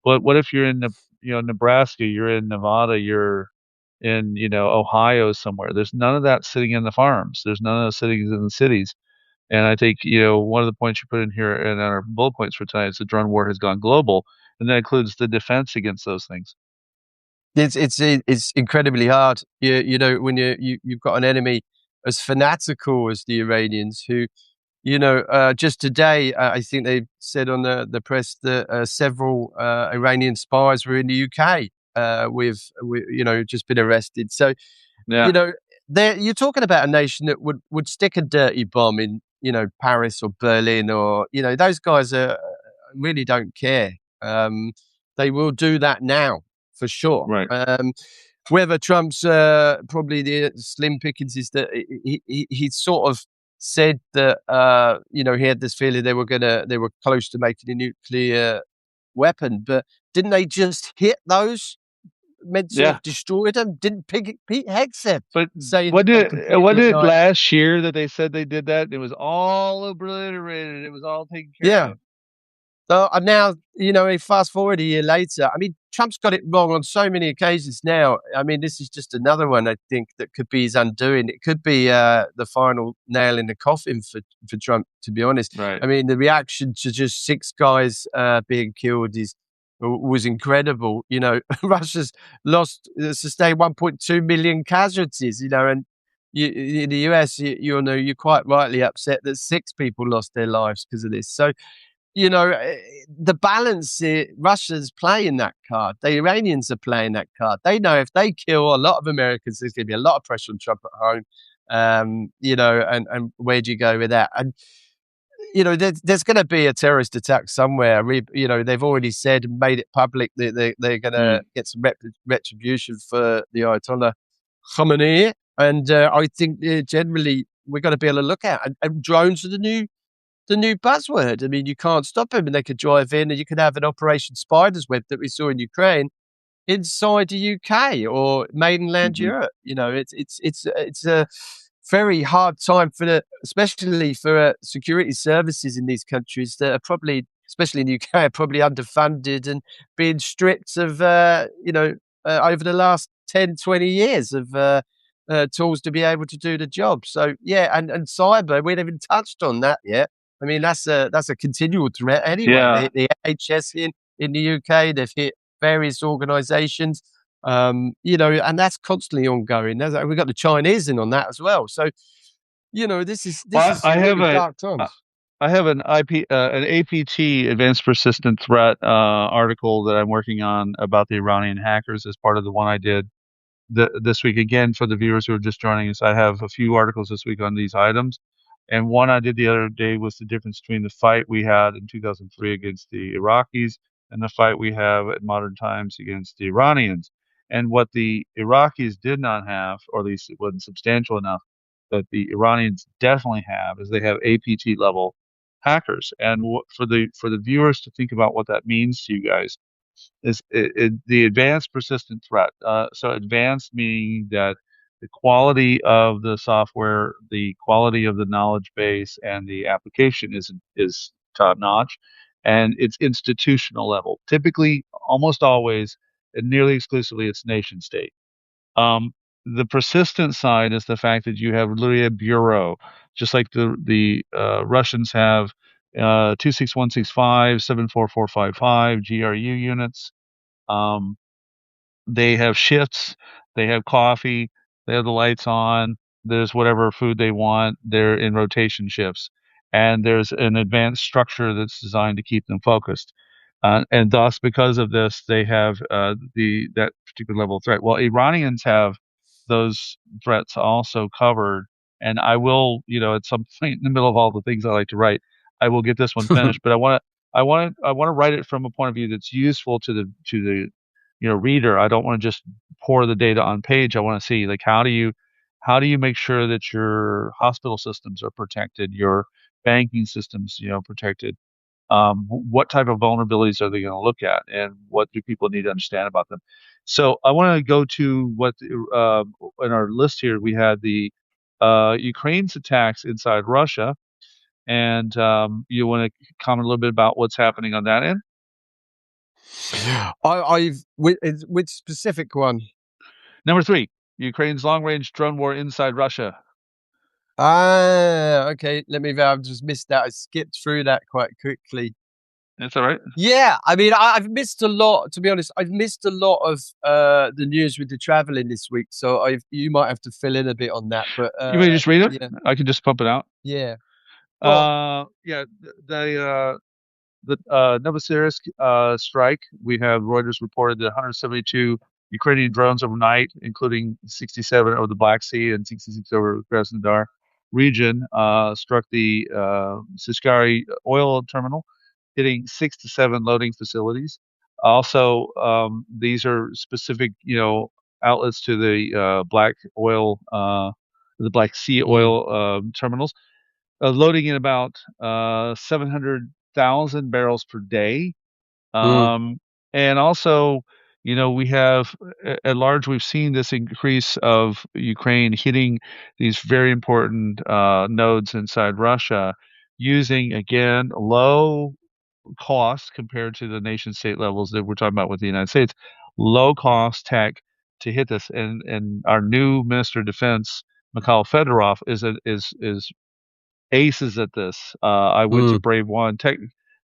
But what if you're in the Nebraska, you're in Nevada, you're in Ohio somewhere. There's none of that sitting in the farms. There's none of that sitting in the cities. And I think one of the points you put in here in our bullet points for tonight is the drone war has gone global, and that includes the defense against those things. It's incredibly hard. When you've got an enemy as fanatical as the Iranians, who just today, I think they said on the press that several Iranian spies were in the UK with just been arrested. So, Yeah. you're talking about a nation that would stick a dirty bomb in, Paris or Berlin, or, those guys really don't care. They will do that now for sure. Right. Whether Trump's probably the slim pickings is that he sort of said that he had this feeling they were close to making a nuclear weapon, but didn't they just hit those meant to have destroyed them? Didn't Pete Hegseth But say wasn't they it completely wasn't it ignited? last year that they said they did that? It was all obliterated. It was all taken care Yeah. of. So now, fast forward a year later, I mean, Trump's got it wrong on so many occasions now. I mean, this is just another one, I think, that could be his undoing. It could be the final nail in the coffin for Trump, to be honest. Right. I mean, the reaction to just 6 guys being killed was incredible. Russia's sustained 1.2 million casualties, and in the US, you're quite rightly upset that 6 people lost their lives because of this. So, the balance, Russia's playing that card. The Iranians are playing that card. They know if they kill a lot of Americans, there's going to be a lot of pressure on Trump at home. And where do you go with that? And, there's going to be a terrorist attack somewhere. They've already said and made it public that they're going to get some retribution for the Ayatollah Khamenei. And I think generally we're going to be able to look at. And drones are the new buzzword. I mean, you can't stop them, and they could drive in, and you could have an Operation Spider's Web that we saw in Ukraine inside the UK or mainland Europe. It's a very hard time especially for security services in these countries that are probably, especially in the UK, are probably underfunded and being stripped of, over the last 10, 20 years of tools to be able to do the job. So, yeah, and cyber, we haven't even touched on that yet. I mean, that's a continual threat anyway. Yeah. The NHS in the UK, they've hit various organisations, and that's constantly ongoing. We've got the Chinese in on that as well. So, this is really dark times. I have an APT, Advanced Persistent Threat article that I'm working on about the Iranian hackers as part of the one I did this week. Again, for the viewers who are just joining us, I have a few articles this week on these items. And one I did the other day was the difference between the fight we had in 2003 against the Iraqis and the fight we have at modern times against the Iranians. And what the Iraqis did not have, or at least it wasn't substantial enough, that the Iranians definitely have is they have APT level hackers. And for the viewers to think about what that means to you guys is the advanced persistent threat. So advanced meaning that the quality of the software, the quality of the knowledge base, and the application is top notch, and it's institutional level. Typically, almost always, and nearly exclusively, it's nation state. Um, the persistent side is the fact that you have literally a bureau, just like the Russians have 26165, 74455 GRU units. Um, they have shifts, they have coffee, they have the lights on, there's whatever food they want, they're in rotation shifts. And there's an advanced structure that's designed to keep them focused. And thus, because of this, they have that particular level of threat. Well, Iranians have those threats also covered. And I will, at some point in the middle of all the things I like to write, I will get this one finished. But I want to write it from a point of view that's useful to the reader. I don't want to just pour the data on page. I want to see, like, how do you make sure that your hospital systems are protected, your banking systems, protected. What type of vulnerabilities are they going to look at, and what do people need to understand about them? So I want to go to what in our list here we had the Ukraine's attacks inside Russia, and you want to comment a little bit about what's happening on that end? Which specific one? Number 3, Ukraine's long-range drone war inside Russia. Okay. I've just missed that. I skipped through that quite quickly. That's all right. Yeah, I mean, I've missed a lot. To be honest, I've missed a lot of the news with the traveling this week. So you might have to fill in a bit on that. But you may just read it. Yeah. I can just pump it out. Yeah. Yeah. The Novosibirsk strike. We have Reuters reported that 172 Ukrainian drones overnight, including 67 over the Black Sea and 66 over Krasnodar region, struck the Sheskharis oil terminal, hitting 6 to 7 loading facilities. Also, these are specific, outlets to the the Black Sea oil terminals, loading in about 700,000 barrels per day. And also, we have at large, we've seen this increase of Ukraine hitting these very important nodes inside Russia using, again, low cost compared to the nation state levels that we're talking about with the United States, low cost tech to hit this. And our new Minister of Defense, Mikhail Fedorov, is aces at this. I went to Brave One Tech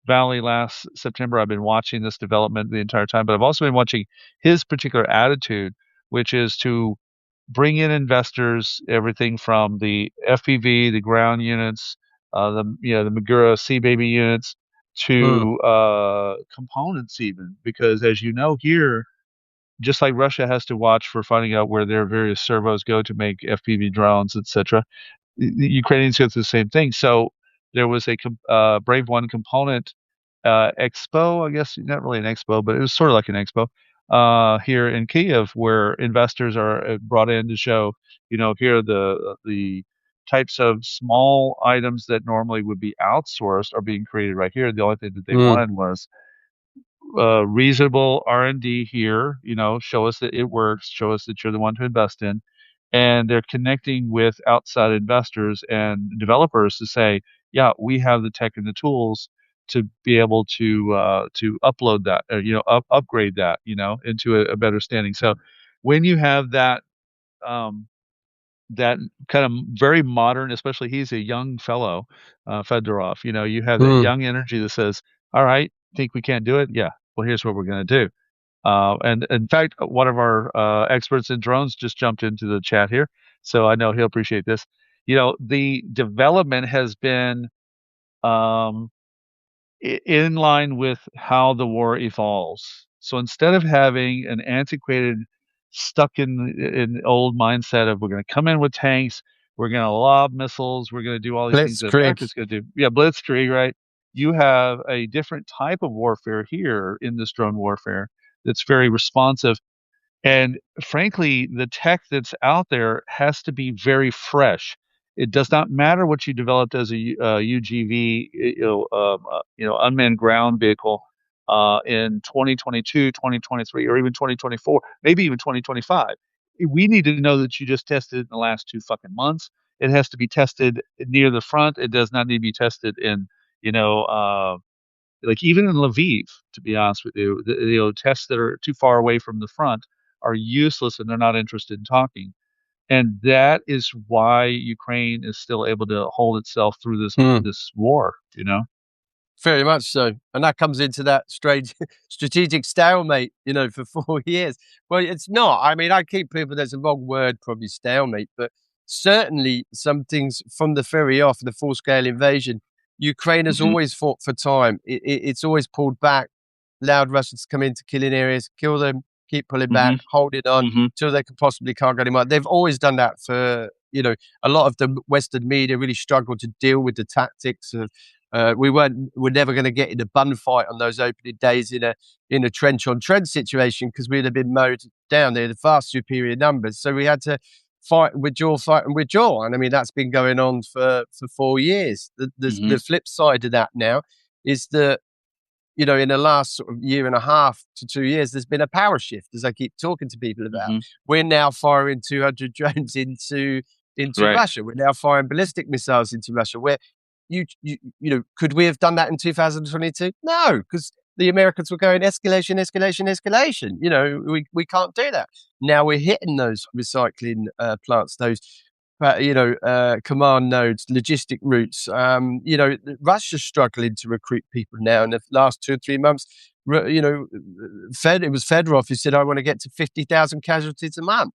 Valley last September. I've been watching this development the entire time, but I've also been watching his particular attitude, which is to bring in investors, everything from the FPV, the ground units, the Magura Sea Baby units, to components, even, because as you know here, just like Russia has to watch for finding out where their various servos go to make FPV drones, etc. The Ukrainians go through the same thing. So there was a Brave One component expo, I guess, not really an expo, but it was sort of like an expo here in Kyiv, where investors are brought in to show, here are the types of small items that normally would be outsourced are being created right here. The only thing that they wanted was reasonable R&D here, show us that it works, show us that you're the one to invest in. And they're connecting with outside investors and developers to say, yeah, we have the tech and the tools to be able to upload that, upgrade that, into a better standing. So when you have that kind of very modern, especially he's a young fellow, Fedorov, you have that young energy that says, all right, think we can't do it? Yeah, well, here's what we're going to do. And in fact, one of our experts in drones just jumped into the chat here, so I know he'll appreciate this. The development has been in line with how the war evolves. So instead of having an antiquated, stuck in old mindset of we're going to come in with tanks, we're going to lob missiles, we're going to do all these things that America's going to do. Yeah, blitzkrieg, right? You have a different type of warfare here in this drone warfare that's very responsive. And frankly, the tech that's out there has to be very fresh. It does not matter what you developed as a UGV, unmanned ground vehicle in 2022, 2023, or even 2024, maybe even 2025. We need to know that you just tested it in the last 2 fucking months. It has to be tested near the front. It does not need to be tested in, like even in Lviv, to be honest with you, tests that are too far away from the front are useless, and they're not interested in talking. And that is why Ukraine is still able to hold itself through this war. Very much so. And that comes into that strange strategic stalemate, for 4 years. Well, it's not. I mean, I keep people, there's a wrong word, probably stalemate, but certainly some things from the very off, the full-scale invasion, Ukraine has always fought for time. It's always pulled back, allowed Russians to come into killing areas, kill them, keep pulling back, hold it on until they could possibly can't get anymore. They've always done that for, a lot of the Western media really struggled to deal with the tactics of, we're never going to get in a bun fight on those opening days in a trench on trench situation because we'd have been mowed down. They're the vast superior numbers. So we had to fight and withdraw. And I mean, that's been going on for 4 years. The flip side of that now is that, in the last sort of year and a half to 2 years, there's been a power shift, as I keep talking to people about. We're now firing 200 drones into Russia. We're now firing ballistic missiles into Russia. Where could we have done that in 2022? No, because the Americans were going escalation. We can't do that. Now we're hitting those recycling plants, those command nodes, logistic routes. Russia's struggling to recruit people now. In the last 2 or 3 months, it was Fedorov who said, I want to get to 50,000 casualties a month.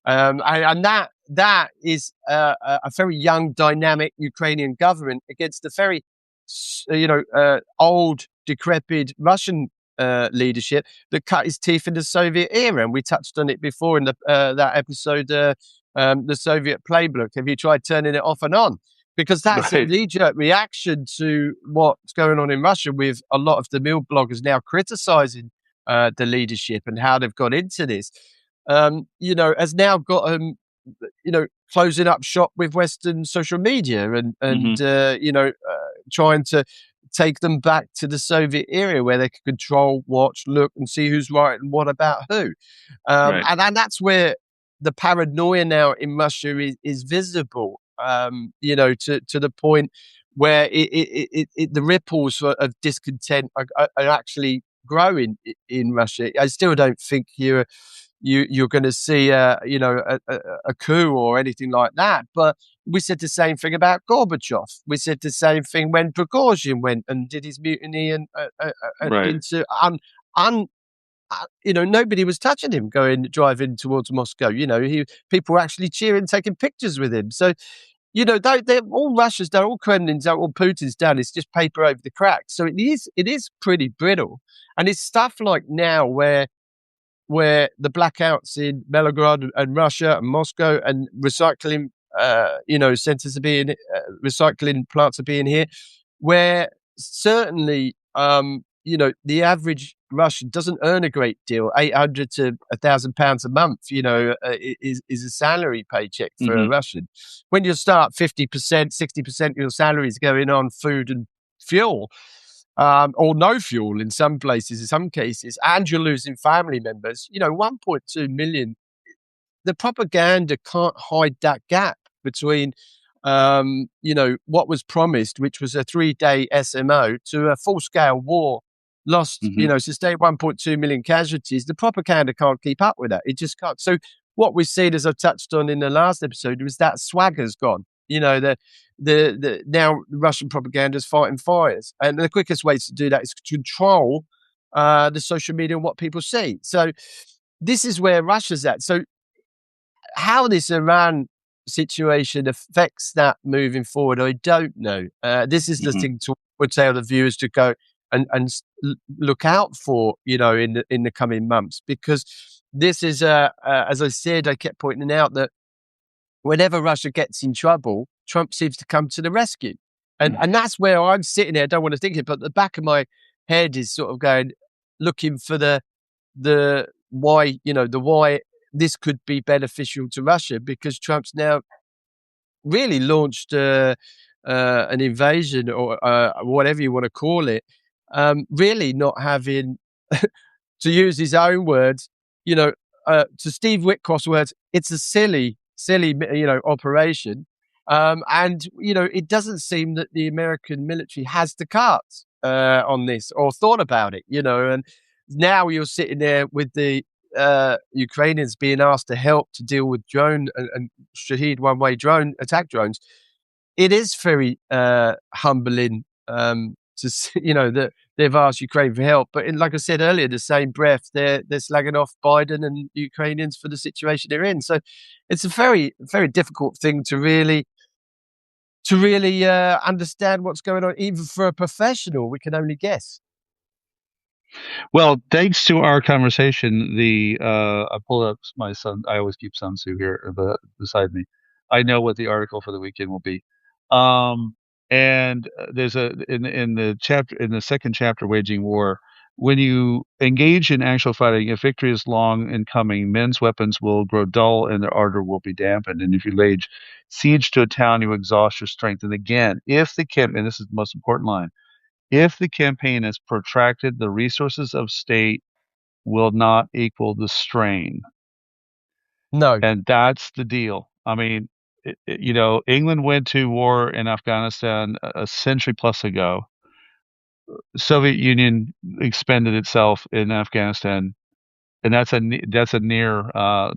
And that is a very young, dynamic Ukrainian government against the very, old, decrepit Russian leadership that cut his teeth in the Soviet era. And we touched on it before in that episode, the Soviet playbook. Have you tried turning it off and on? Because that's a knee-jerk reaction to what's going on in Russia, with a lot of the mill bloggers now criticizing the leadership and how they've got into this. Has now got closing up shop with Western social media and trying to take them back to the Soviet era where they could control, watch, look, and see who's right and what about who. And that's where the paranoia now in Russia is visible. To the point where the ripples of discontent are actually growing in Russia. I still don't think you're going to see a coup or anything like that. But we said the same thing about Gorbachev. We said the same thing when Prigozhin went and did his mutiny and into nobody was touching him driving towards Moscow. People were actually cheering, taking pictures with him. So, they're all Russia's, they're all Kremlin's, they're all Putin's done. It's just paper over the cracks. So it is pretty brittle. And it's stuff like now where the blackouts in Belgrade and Russia and Moscow and recycling, centers are being, recycling plants are being hit, where certainly, the average Russian doesn't earn a great deal. 800 to £1,000 a month, is a salary paycheck for a Russian. When you start 50%, 60% of your salary is going on food and fuel, or no fuel in some places, in some cases, and you're losing family members, 1.2 million. The propaganda can't hide that gap between, what was promised, which was a 3-day SMO, to a full-scale war. Lost, sustained 1.2 million casualties. The propaganda can't keep up with that. It just can't. So what we've seen, as I touched on in the last episode, was that swagger's gone. The now Russian propaganda is fighting fires, and the quickest way to do that is to control the social media and what people see. So this is where Russia's at. So how this Iran situation affects that moving forward, I don't know. This is the thing to tell the viewers to go and look out for, in the coming months, because this is, as I said, I kept pointing out that whenever Russia gets in trouble, Trump seems to come to the rescue. And that's where I'm sitting there. I don't want to think it, but the back of my head is sort of looking for the why, why this could be beneficial to Russia, because Trump's now really launched an invasion or whatever you want to call it, really not having, to use his own words, to Steve Witkoff's words, it's a silly, operation. And, it doesn't seem that the American military has the cards on this or thought about it, and now you're sitting there with the Ukrainians being asked to help to deal with drone and Shahed one-way drone attack drones. It is very humbling to see, that they've asked Ukraine for help. But like I said earlier, the same breath, they're slagging off Biden and Ukrainians for the situation they're in. So it's a very, very difficult thing to really understand what's going on. Even for a professional, we can only guess. Well, thanks to our conversation, I pulled up my son. I always keep Sun Tzu here beside me. I know what the article for the weekend will be. And there's in the second chapter, Waging War. When you engage in actual fighting, if victory is long in coming, men's weapons will grow dull and their ardor will be dampened. And if you lay siege to a town, you exhaust your strength. And again, and this is the most important line, if the campaign is protracted, the resources of state will not equal the strain. No. And that's the deal. I mean, England went to war in Afghanistan a century plus ago. The Soviet Union expended itself in Afghanistan, and that's a near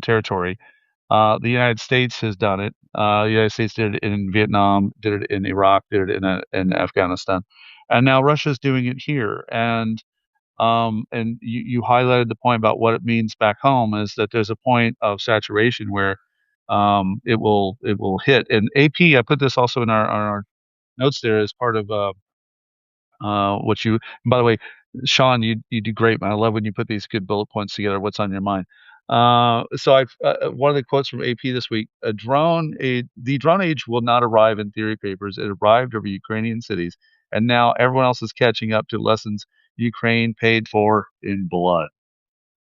territory. The United States has done it. The United States did it in Vietnam, did it in Iraq, did it in Afghanistan, and now Russia's doing it here. And you highlighted the point about what it means back home is that there's a point of saturation where it will hit. And AP, I put this also in our notes there as part of what you. By the way, Shaun, you do great, man. I love when you put these good bullet points together. What's on your mind? So I've one of the quotes from AP this week: the drone age will not arrive in theory papers. It arrived over Ukrainian cities, and now everyone else is catching up to lessons Ukraine paid for in blood.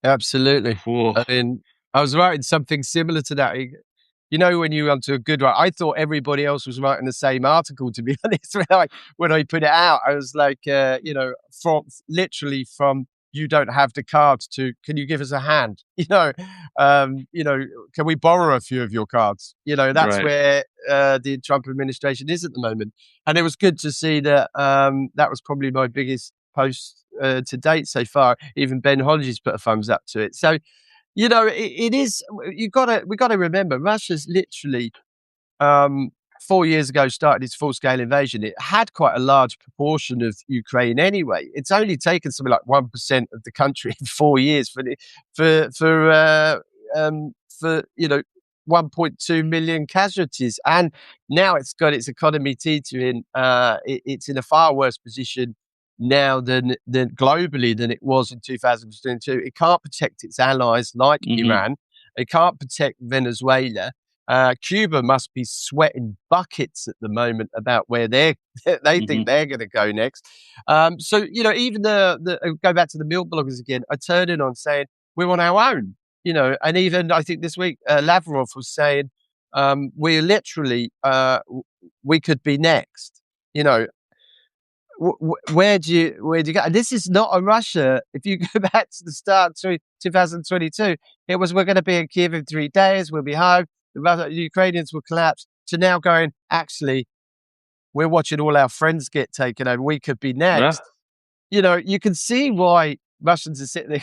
Absolutely. Ooh. I mean, I was writing something similar to that. When you went to a good write, I thought everybody else was writing the same article, to be honest. When I put it out, I was like, from you don't have the cards to, can you give us a hand? Can we borrow a few of your cards? That's Right. where the Trump administration is at the moment. And it was good to see that that was probably my biggest post to date so far. Even Ben Hodges put a thumbs up to it. So, it is, we got to remember, Russia's literally 4 years ago started its full-scale invasion. It had quite a large proportion of Ukraine anyway. It's only taken something like 1% of the country in 4 years for 1.2 million casualties. And now it's got its economy teetering. It's in a far worse position now than globally than it was in 2022. It can't protect its allies like Iran. It can't protect Venezuela. Cuba must be sweating buckets at the moment about where they think they're going to go next. So even the go back to the milk bloggers again, I turned in on saying we're on our own. And even I think this week Lavrov was saying we're literally we could be next. Where do you go? And this is not a Russia. If you go back to the start of 2022, it was we're going to be in Kyiv in 3 days. We'll be home. The Ukrainians will collapse. To now going, actually, we're watching all our friends get taken over. We could be next. Yeah. You can see why Russians are sitting there.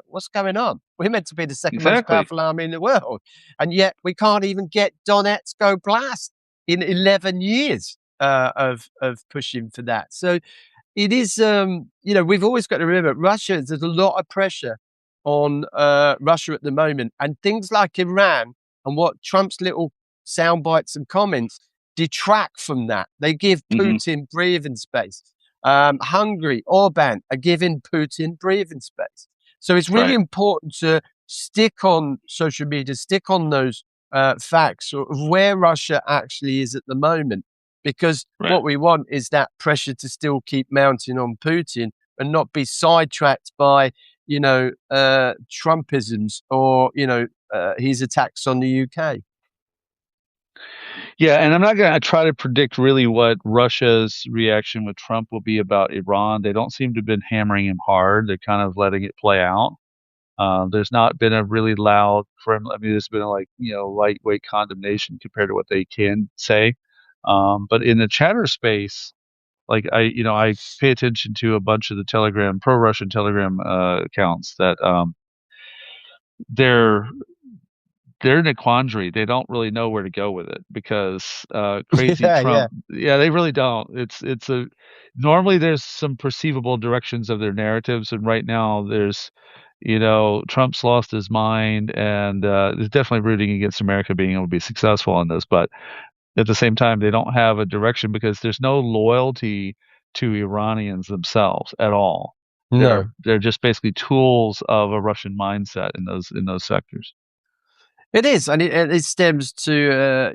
What's going on? We're meant to be the second most powerful army in the world, and yet we can't even get Donetsk oblast in 11 years. Of pushing for that. So it is, we've always got to remember there's a lot of pressure on Russia at the moment, and things like Iran and what Trump's little sound bites and comments detract from that. They give Putin breathing space. Hungary, Orban are giving Putin breathing space. So it's really important to stick on social media, stick on those facts of where Russia actually is at the moment. Because what we want is that pressure to still keep mounting on Putin and not be sidetracked by, Trumpisms or, his attacks on the UK. Yeah, and I'm not going to try to predict really what Russia's reaction with Trump will be about Iran. They don't seem to have been hammering him hard. They're kind of letting it play out. There's not been a really loud Kremlin. I mean, there's been a lightweight condemnation compared to what they can say. But in the chatter space, like I pay attention to a bunch of the pro-Russian Telegram accounts that they're in a quandary. They don't really know where to go with it because crazy Yeah. Trump. Yeah, they really don't. Normally there's some perceivable directions of their narratives, and right now there's Trump's lost his mind, and is definitely rooting against America being able to be successful in this. But at the same time, they don't have a direction because there's no loyalty to Iranians themselves at all. No. They're just basically tools of a Russian mindset in those sectors. It is, and it stems to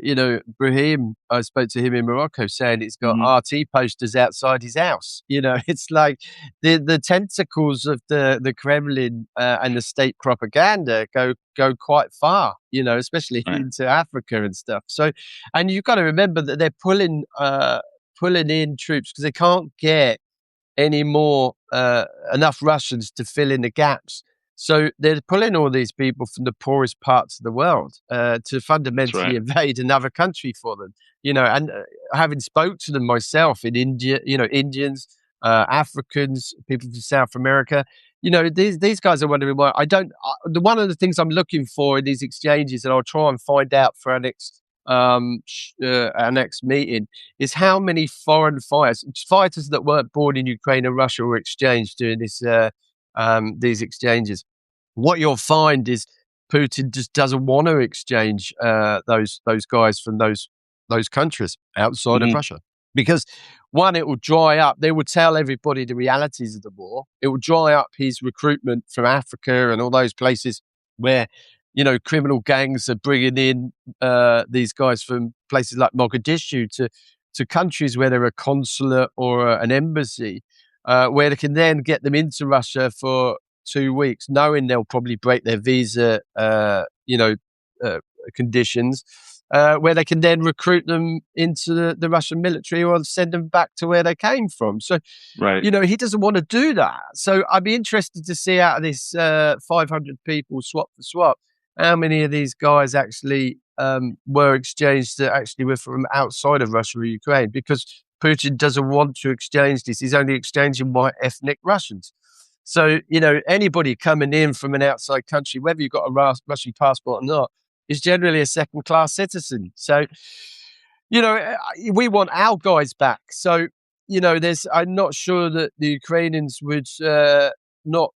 Brahim. I spoke to him in Morocco, saying it's got Mhm. RT posters outside his house. It's like the tentacles of the Kremlin and the state propaganda go quite far. Especially Right. into Africa and stuff. So, and you've got to remember that they're pulling in troops because they can't get any more enough Russians to fill in the gaps. So they're pulling all these people from the poorest parts of the world to That's fundamentally right. invade another country for them. And having spoke to them myself in India, Indians, Africans, people from South America, these guys are wondering why I don't. One of the things I'm looking for in these exchanges, and I'll try and find out for our next meeting, is how many foreign fighters that weren't born in Ukraine and Russia were exchanged during these exchanges. What you'll find is Putin just doesn't want to exchange those guys from those countries outside of Hmm. Russia because one, it will dry up. They will tell everybody the realities of the war. It will dry up his recruitment from Africa and all those places where criminal gangs are bringing in these guys from places like Mogadishu to countries where there are a consulate or an embassy, where they can then get them into Russia for 2 weeks, knowing they'll probably break their visa, uh, conditions, where they can then recruit them into the Russian military or send them back to where they came from. So, Right. he doesn't want to do that. So I'd be interested to see out of this 500 people swap for swap, how many of these guys actually were exchanged that actually were from outside of Russia or Ukraine, because Putin doesn't want to exchange this. He's only exchanging white ethnic Russians. So, anybody coming in from an outside country, whether you've got a Russian passport or not, is generally a second class citizen. So, we want our guys back. So, I'm not sure that the Ukrainians would not,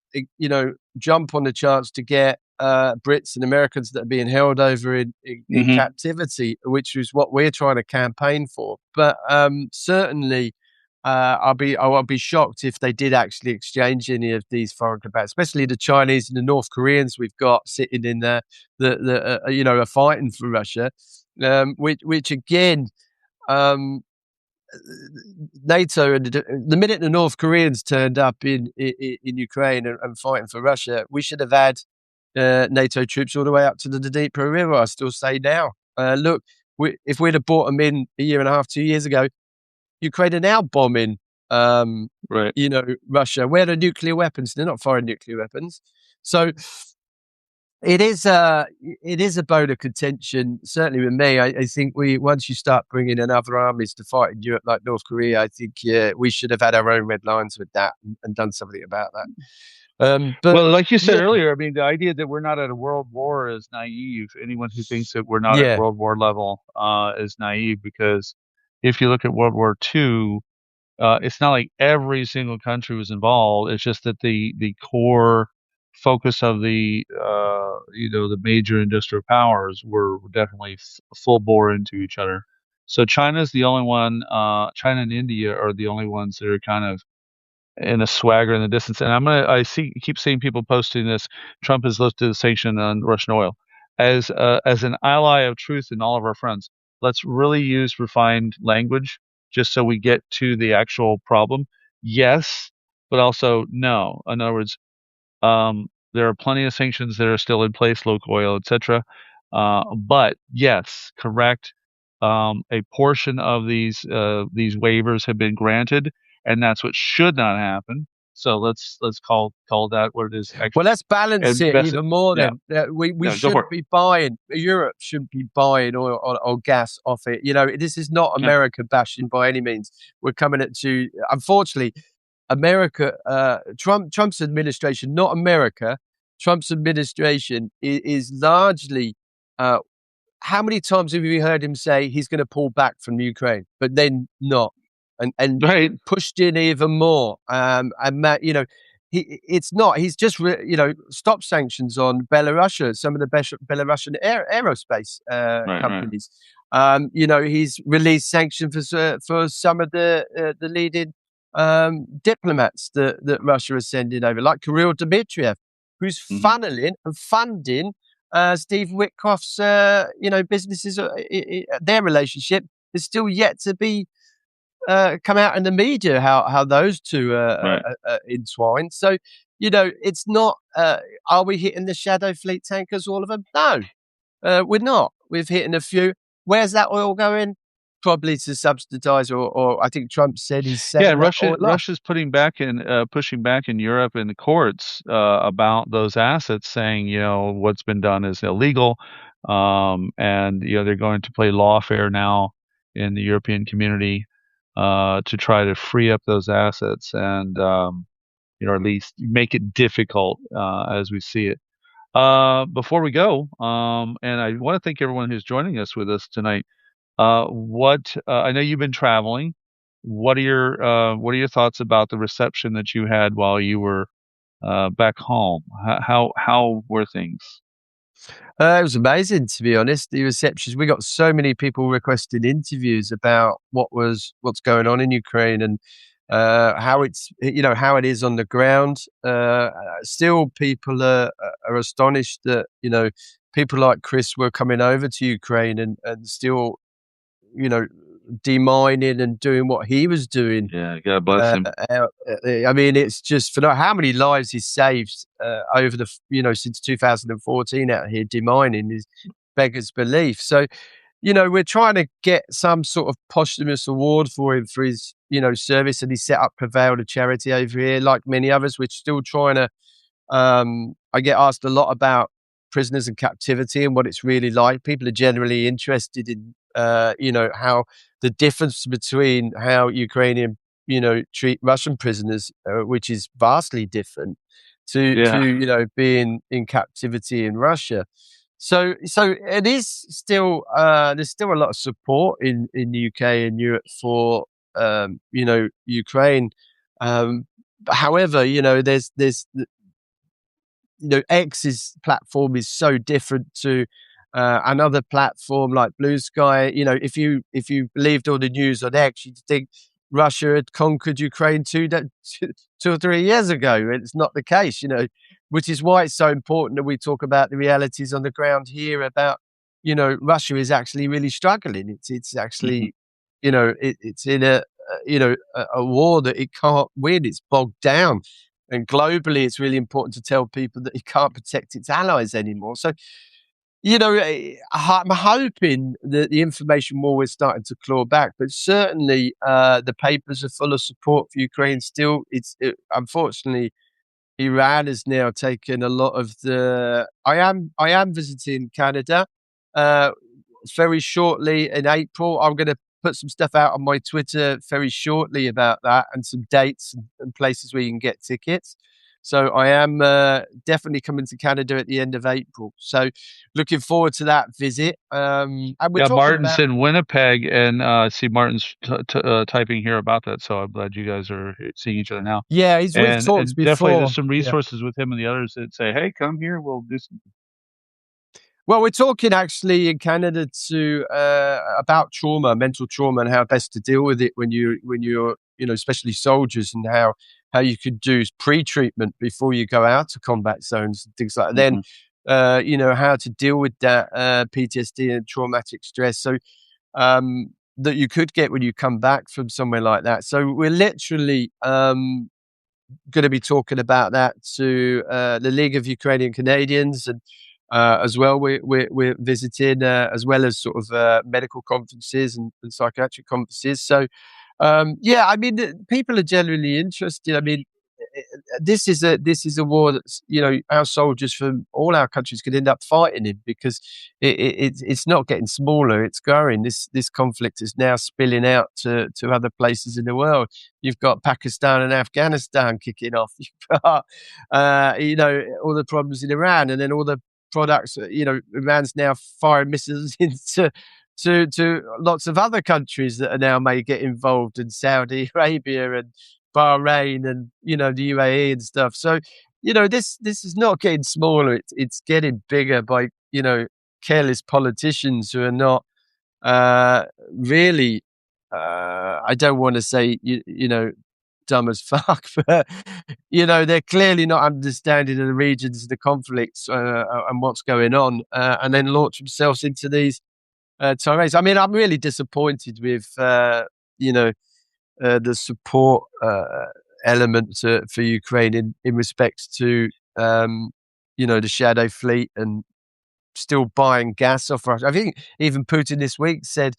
jump on the chance to get Brits and Americans that are being held over in Hmm. captivity, which is what we're trying to campaign for. But certainly, I'll be shocked if they did actually exchange any of these foreign combatants, especially the Chinese and the North Koreans we've got sitting in there that are fighting for Russia, which again. Um, NATO and the minute the North Koreans turned up in Ukraine and fighting for Russia, we should have had NATO troops all the way up to the Dnipro River. I still say now, look, if we'd have brought them in a year and a half, 2 years ago, Ukraine are now bombing, Right. Russia. Where are the nuclear weapons? They're not firing nuclear weapons. So it is a bone of contention. Certainly with me, I think once you start bringing in other armies to fight in Europe like North Korea, I think we should have had our own red lines with that and done something about that. But Well, like you said yeah, earlier, I mean, the idea that we're not at a world war is naive. Anyone who thinks that we're not at yeah, world war level is naive, because if you look at World War II, it's not like every single country was involved. It's just that the core focus of the major industrial powers were definitely full bore into each other. So China's the only one. China and India are the only ones that are kind of in a swagger in the distance. And keep seeing people posting this. Trump has lifted the sanction on Russian oil as an ally of truth in all of our friends. Let's really use refined language just so we get to the actual problem. Yes, but also no. In other words, there are plenty of sanctions that are still in place, local oil, etc. But yes, correct. a portion of these waivers have been granted, and that's what should not happen. So let's call that what it is. Well, let's balance And it even more. yeah. Then we Yeah, shouldn't be buying. Europe shouldn't be buying oil or gas off it. You know, this is not America bashing by any means. We're coming at you. Unfortunately, America, Trump's administration, not America. Trump's administration is largely. How many times have you heard him say he's going to pull back from Ukraine, but then not, and right. pushed in even more? And Matt, you know, it's not. He's just stopped sanctions on Belarus, some of the Belarusian aerospace companies. Right. You know, he's released sanctions for some of the leading diplomats that Russia is sending over, like Kirill Dmitriev, who's funneling and funding Steve Witkoff's businesses. Their relationship is still yet to be come out in the media, how those two are entwined. So, you know, it's not, are we hitting the shadow fleet tankers, all of them? No, we're not. We've hit a few. Where's that oil going? Probably to subsidize, or I think Trump said he's saying Russia's pushing back in Europe in the courts about those assets, saying, you know, what's been done is illegal, and you know they're going to play lawfare now in the European community to try to free up those assets and you know, at least make it difficult as we see it. Before we go, and I want to thank everyone who's joining us with us tonight. I know you've been traveling. What are your thoughts about the reception that you had while you were back home? How were things? It was amazing, to be honest. The receptions, we got so many people requesting interviews about what's going on in Ukraine and how how it is on the ground. Still, people are astonished that, you know, people like Chris were coming over to Ukraine and still, you know, demining and doing what he was doing. Yeah, God bless him. I mean, it's just for how many lives he's saved over the, you know, since 2014 out here demining is beggars belief. So, you know, we're trying to get some sort of posthumous award for him for his, you know, service, and he set up Prevail, a charity over here, like many others. We're still trying to. I get asked a lot about prisoners in captivity and what it's really like. People are generally interested in, you know, how the difference between how Ukrainian, you know, treat Russian prisoners, which is vastly different to you know, being in captivity in Russia. So it is still there's still a lot of support in the UK and Europe for you know, Ukraine. However, you know, there's you know, X's platform is so different to another platform like Blue Sky. You know, if you believed all the news on X, you'd think Russia had conquered Ukraine 2 or 3 years ago. It's not the case, you know, which is why it's so important that we talk about the realities on the ground here about, you know, Russia is actually really struggling. It's actually, you know, it's in a war that it can't win. It's bogged down. And globally, it's really important to tell people that it can't protect its allies anymore. So, you know, I'm hoping that the information war is starting to claw back, but certainly the papers are full of support for Ukraine still. Unfortunately, Iran has now taken a lot of the... I am visiting Canada very shortly in April. I'm going to put some stuff out on my Twitter very shortly about that and some dates and places where you can get tickets. So I am definitely coming to Canada at the end of April. So looking forward to that visit. And Martin's in Winnipeg, and I see Martin's typing here about that. So I'm glad you guys are seeing each other now. Yeah, we've talked before. Definitely, there's some resources with him and the others that say, "Hey, come here, we'll do some." Well, we're talking actually in Canada about trauma, mental trauma, and how best to deal with it when you're, you know, especially soldiers, and how you could do pre-treatment before you go out to combat zones and things like that. Then, you know, how to deal with that PTSD and traumatic stress. So that you could get when you come back from somewhere like that. So we're literally going to be talking about that to the League of Ukrainian Canadians, and as well. We're visiting, as well as sort of medical conferences and psychiatric conferences. So, I mean, people are generally interested. I mean, this is a war that's, our soldiers from all our countries could end up fighting in, because it's not getting smaller, it's growing. This conflict is now spilling out to other places in the world. You've got Pakistan and Afghanistan kicking off. You've got all the problems in Iran, and then all the products. Iran's now firing missiles into to lots of other countries that are now may get involved, in Saudi Arabia and Bahrain and the UAE and stuff. So this is not getting smaller, it's getting bigger by careless politicians who are not really I don't want to say dumb as fuck, but they're clearly not understanding the regions of the conflicts and what's going on, and then launch themselves into these tirades. I mean, I'm really disappointed with the support element for Ukraine in respect to the Shahed fleet and still buying gas off Russia. I think even Putin this week said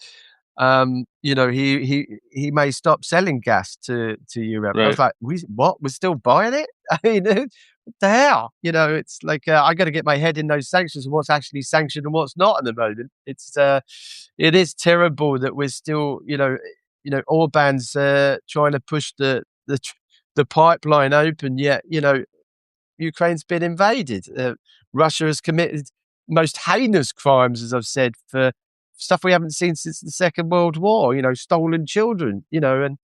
he may stop selling gas to Europe. Right. I was like, what? We're still buying it? I mean, what the hell? It's like I got to get my head in those sanctions and what's actually sanctioned and what's not at the moment. It is terrible that we're still Orban's trying to push the pipeline open, yet Ukraine's been invaded. Russia has committed most heinous crimes, as I've said, for stuff we haven't seen since the Second World War. Stolen children. And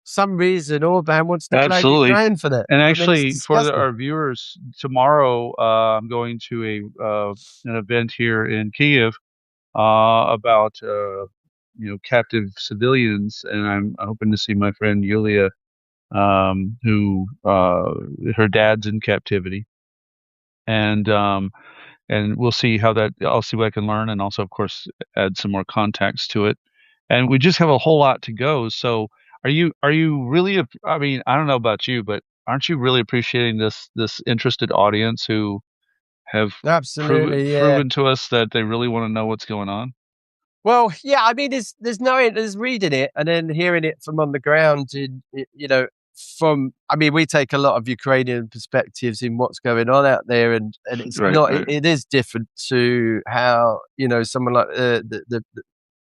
some reason Orban wants to blame Ukraine for that. And actually, for our viewers, tomorrow I'm going to an event here in Kyiv about captive civilians, and I'm hoping to see my friend Yulia, who her dad's in captivity, and we'll see how that. I'll see what I can learn, and also, of course, add some more context to it. And we just have a whole lot to go. So, are you really? I mean, I don't know about you, but aren't you really appreciating this interested audience who have proven to us that they really want to know what's going on? Well, yeah, I mean, there's reading it and then hearing it from on the ground. We take a lot of Ukrainian perspectives in what's going on out there, and it's it is different to how someone like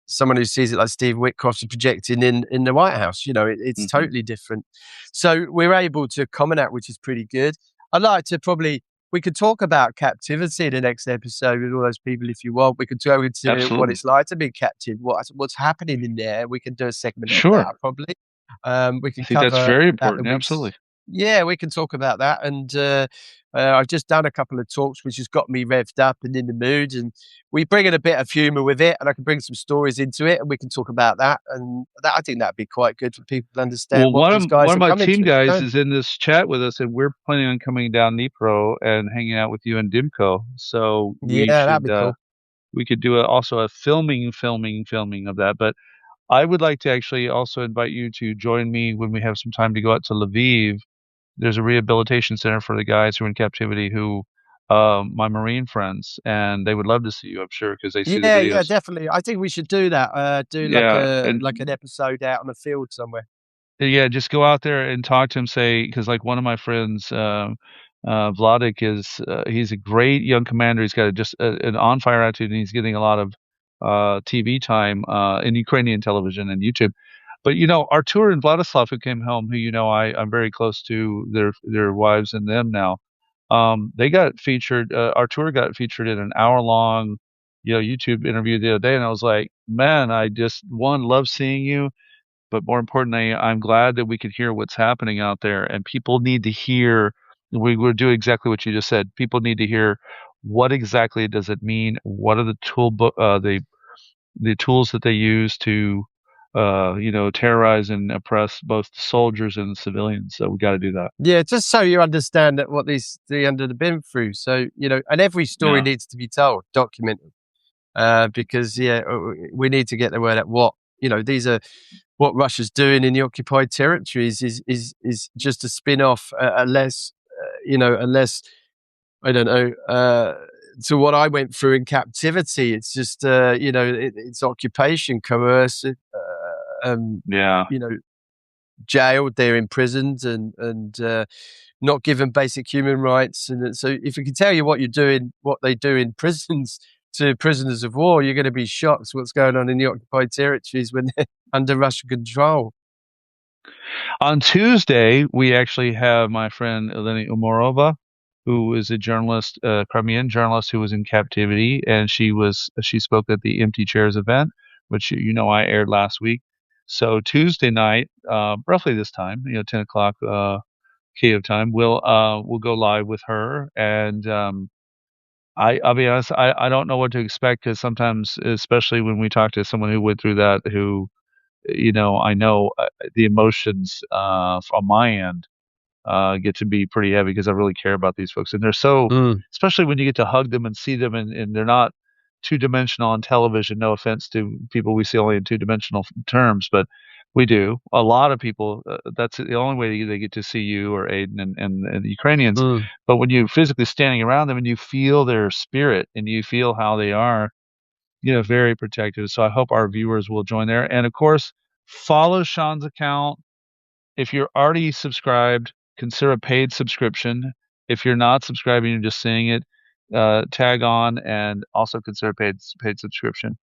someone who sees it like Steve Witkoff is projecting in the White House. It's totally different. So we're able to comment out, which is pretty good. I'd like to we could talk about captivity in the next episode with all those people if you want. We could go into what it's like to be captive, what's happening in there. We can do a segment on that, probably. We can cover that's very important. Absolutely. Yeah, we can talk about that. And I've just done a couple of talks, which has got me revved up and in the mood. And we bring in a bit of humour with it, and I can bring some stories into it, and we can talk about that. And I think that'd be quite good for people to understand. Well, one of my team guys is in this chat with us, and we're planning on coming down Dnipro and hanging out with you and Dimko. So that'd be cool. We could do also a filming of that. But I would like to actually also invite you to join me when we have some time to go out to Lviv. There's a rehabilitation center for the guys who are in captivity, who my Marine friends, and they would love to see you, I'm sure, because they see the videos. Yeah, definitely. I think we should do that. Like an episode out on the field somewhere. Yeah, just go out there and talk to him. Say, because like one of my friends, Vladik he's a great young commander. He's got just an on fire attitude, and he's getting a lot of TV time in Ukrainian television and YouTube. But Artur and Vladislav, who came home, who I'm very close to, their wives and them now. They got featured. Artur got featured in an hour-long, YouTube interview the other day, and I was like, man, I just love seeing you, but more importantly, I'm glad that we could hear what's happening out there, and people need to hear. We will do exactly what you just said. People need to hear what exactly does it mean. What are the the tools that they use to terrorize and oppress both the soldiers and the civilians. So we got to do that. Yeah, just so you understand that what these under the been through. So and every story needs to be told, documented, because we need to get the word out. What what Russia's doing in the occupied territories is just a spin-off, unless I don't know. to what I went through in captivity. It's just, it's occupation, coercive, jailed, they're imprisoned and not given basic human rights. And so if you can tell you what they do in prisons to prisoners of war, you're going to be shocked what's going on in the occupied territories when they're under Russian control. On Tuesday, we actually have my friend Leniie Umerova, who is a journalist, Crimean journalist who was in captivity, and she spoke at the Empty Chairs event, which I aired last week. So Tuesday night, roughly this time, 10 o'clock Kyiv time, we'll go live with her, and I'll be honest, I don't know what to expect, because sometimes, especially when we talk to someone who went through that, who I know the emotions on my end get to be pretty heavy, because I really care about these folks, and they're so, especially when you get to hug them and see them, and they're not two-dimensional on television. No offense to people we see only in two-dimensional terms, but we do. A lot of people, that's the only way they get to see you or Aiden and the Ukrainians. But when you're physically standing around them and you feel their spirit and you feel how they are, very protective. So I hope our viewers will join there. And of course, follow Shaun's account. If you're already subscribed, consider a paid subscription. If you're not subscribing, you're just seeing it, tag on and also consider paid subscription.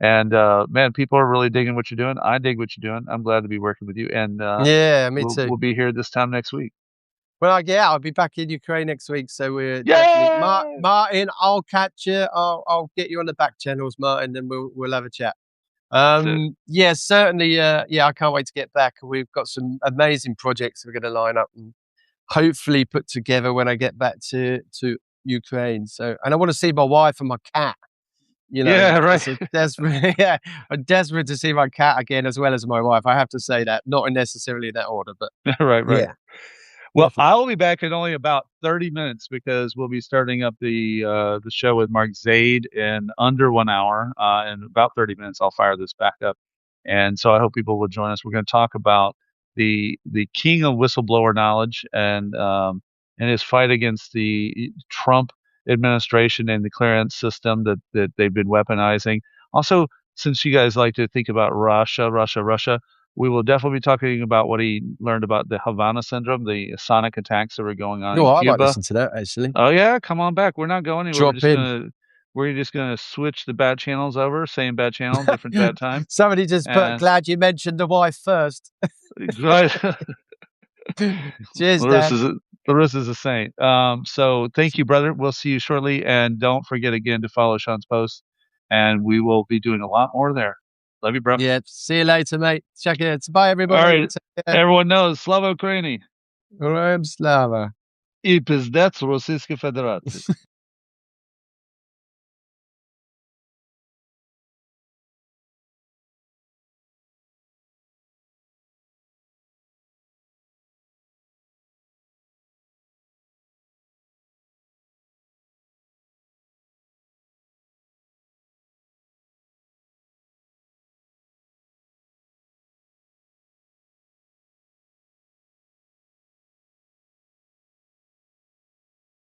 And man, people are really digging what you're doing. I dig what you're doing. I'm glad to be working with you. And yeah, me too. We'll be here this time next week. Well, I'll be back in Ukraine next week, so we're definitely Martin. I'll catch you. I'll get you on the back channels, Martin, and we'll have a chat. Yeah, certainly. I can't wait to get back. We've got some amazing projects we're going to line up and hopefully put together when I get back to Ukraine. So, and I want to see my wife and my cat. Yeah, right. So I'm desperate to see my cat again, as well as my wife. I have to say that, not necessarily in that order, but right. Yeah. Well, definitely. I'll be back in only about 30 minutes, because we'll be starting up the show with Mark Zaid in under 1 hour. In about 30 minutes, I'll fire this back up. And so I hope people will join us. We're going to talk about the king of whistleblower knowledge and his fight against the Trump administration and the clearance system that they've been weaponizing. Also, since you guys like to think about Russia, we will definitely be talking about what he learned about the Havana syndrome, the sonic attacks that were going on in Cuba. I might listen to that, actually. Oh yeah, come on back. We're not going anywhere. We're just gonna switch the bad channels over, same bad channel, different bad time. Somebody just put, glad you mentioned the wife first. Right. Cheers, Larissa's a saint. So thank you, brother. We'll see you shortly, and don't forget again to follow Shaun's posts, and we will be doing a lot more there. Love you, bro. Yeah, see you later, mate. Check it. Bye, everybody. All right. Everyone knows. Slava Ukraini. Slava. И пиздец Російській Федерації.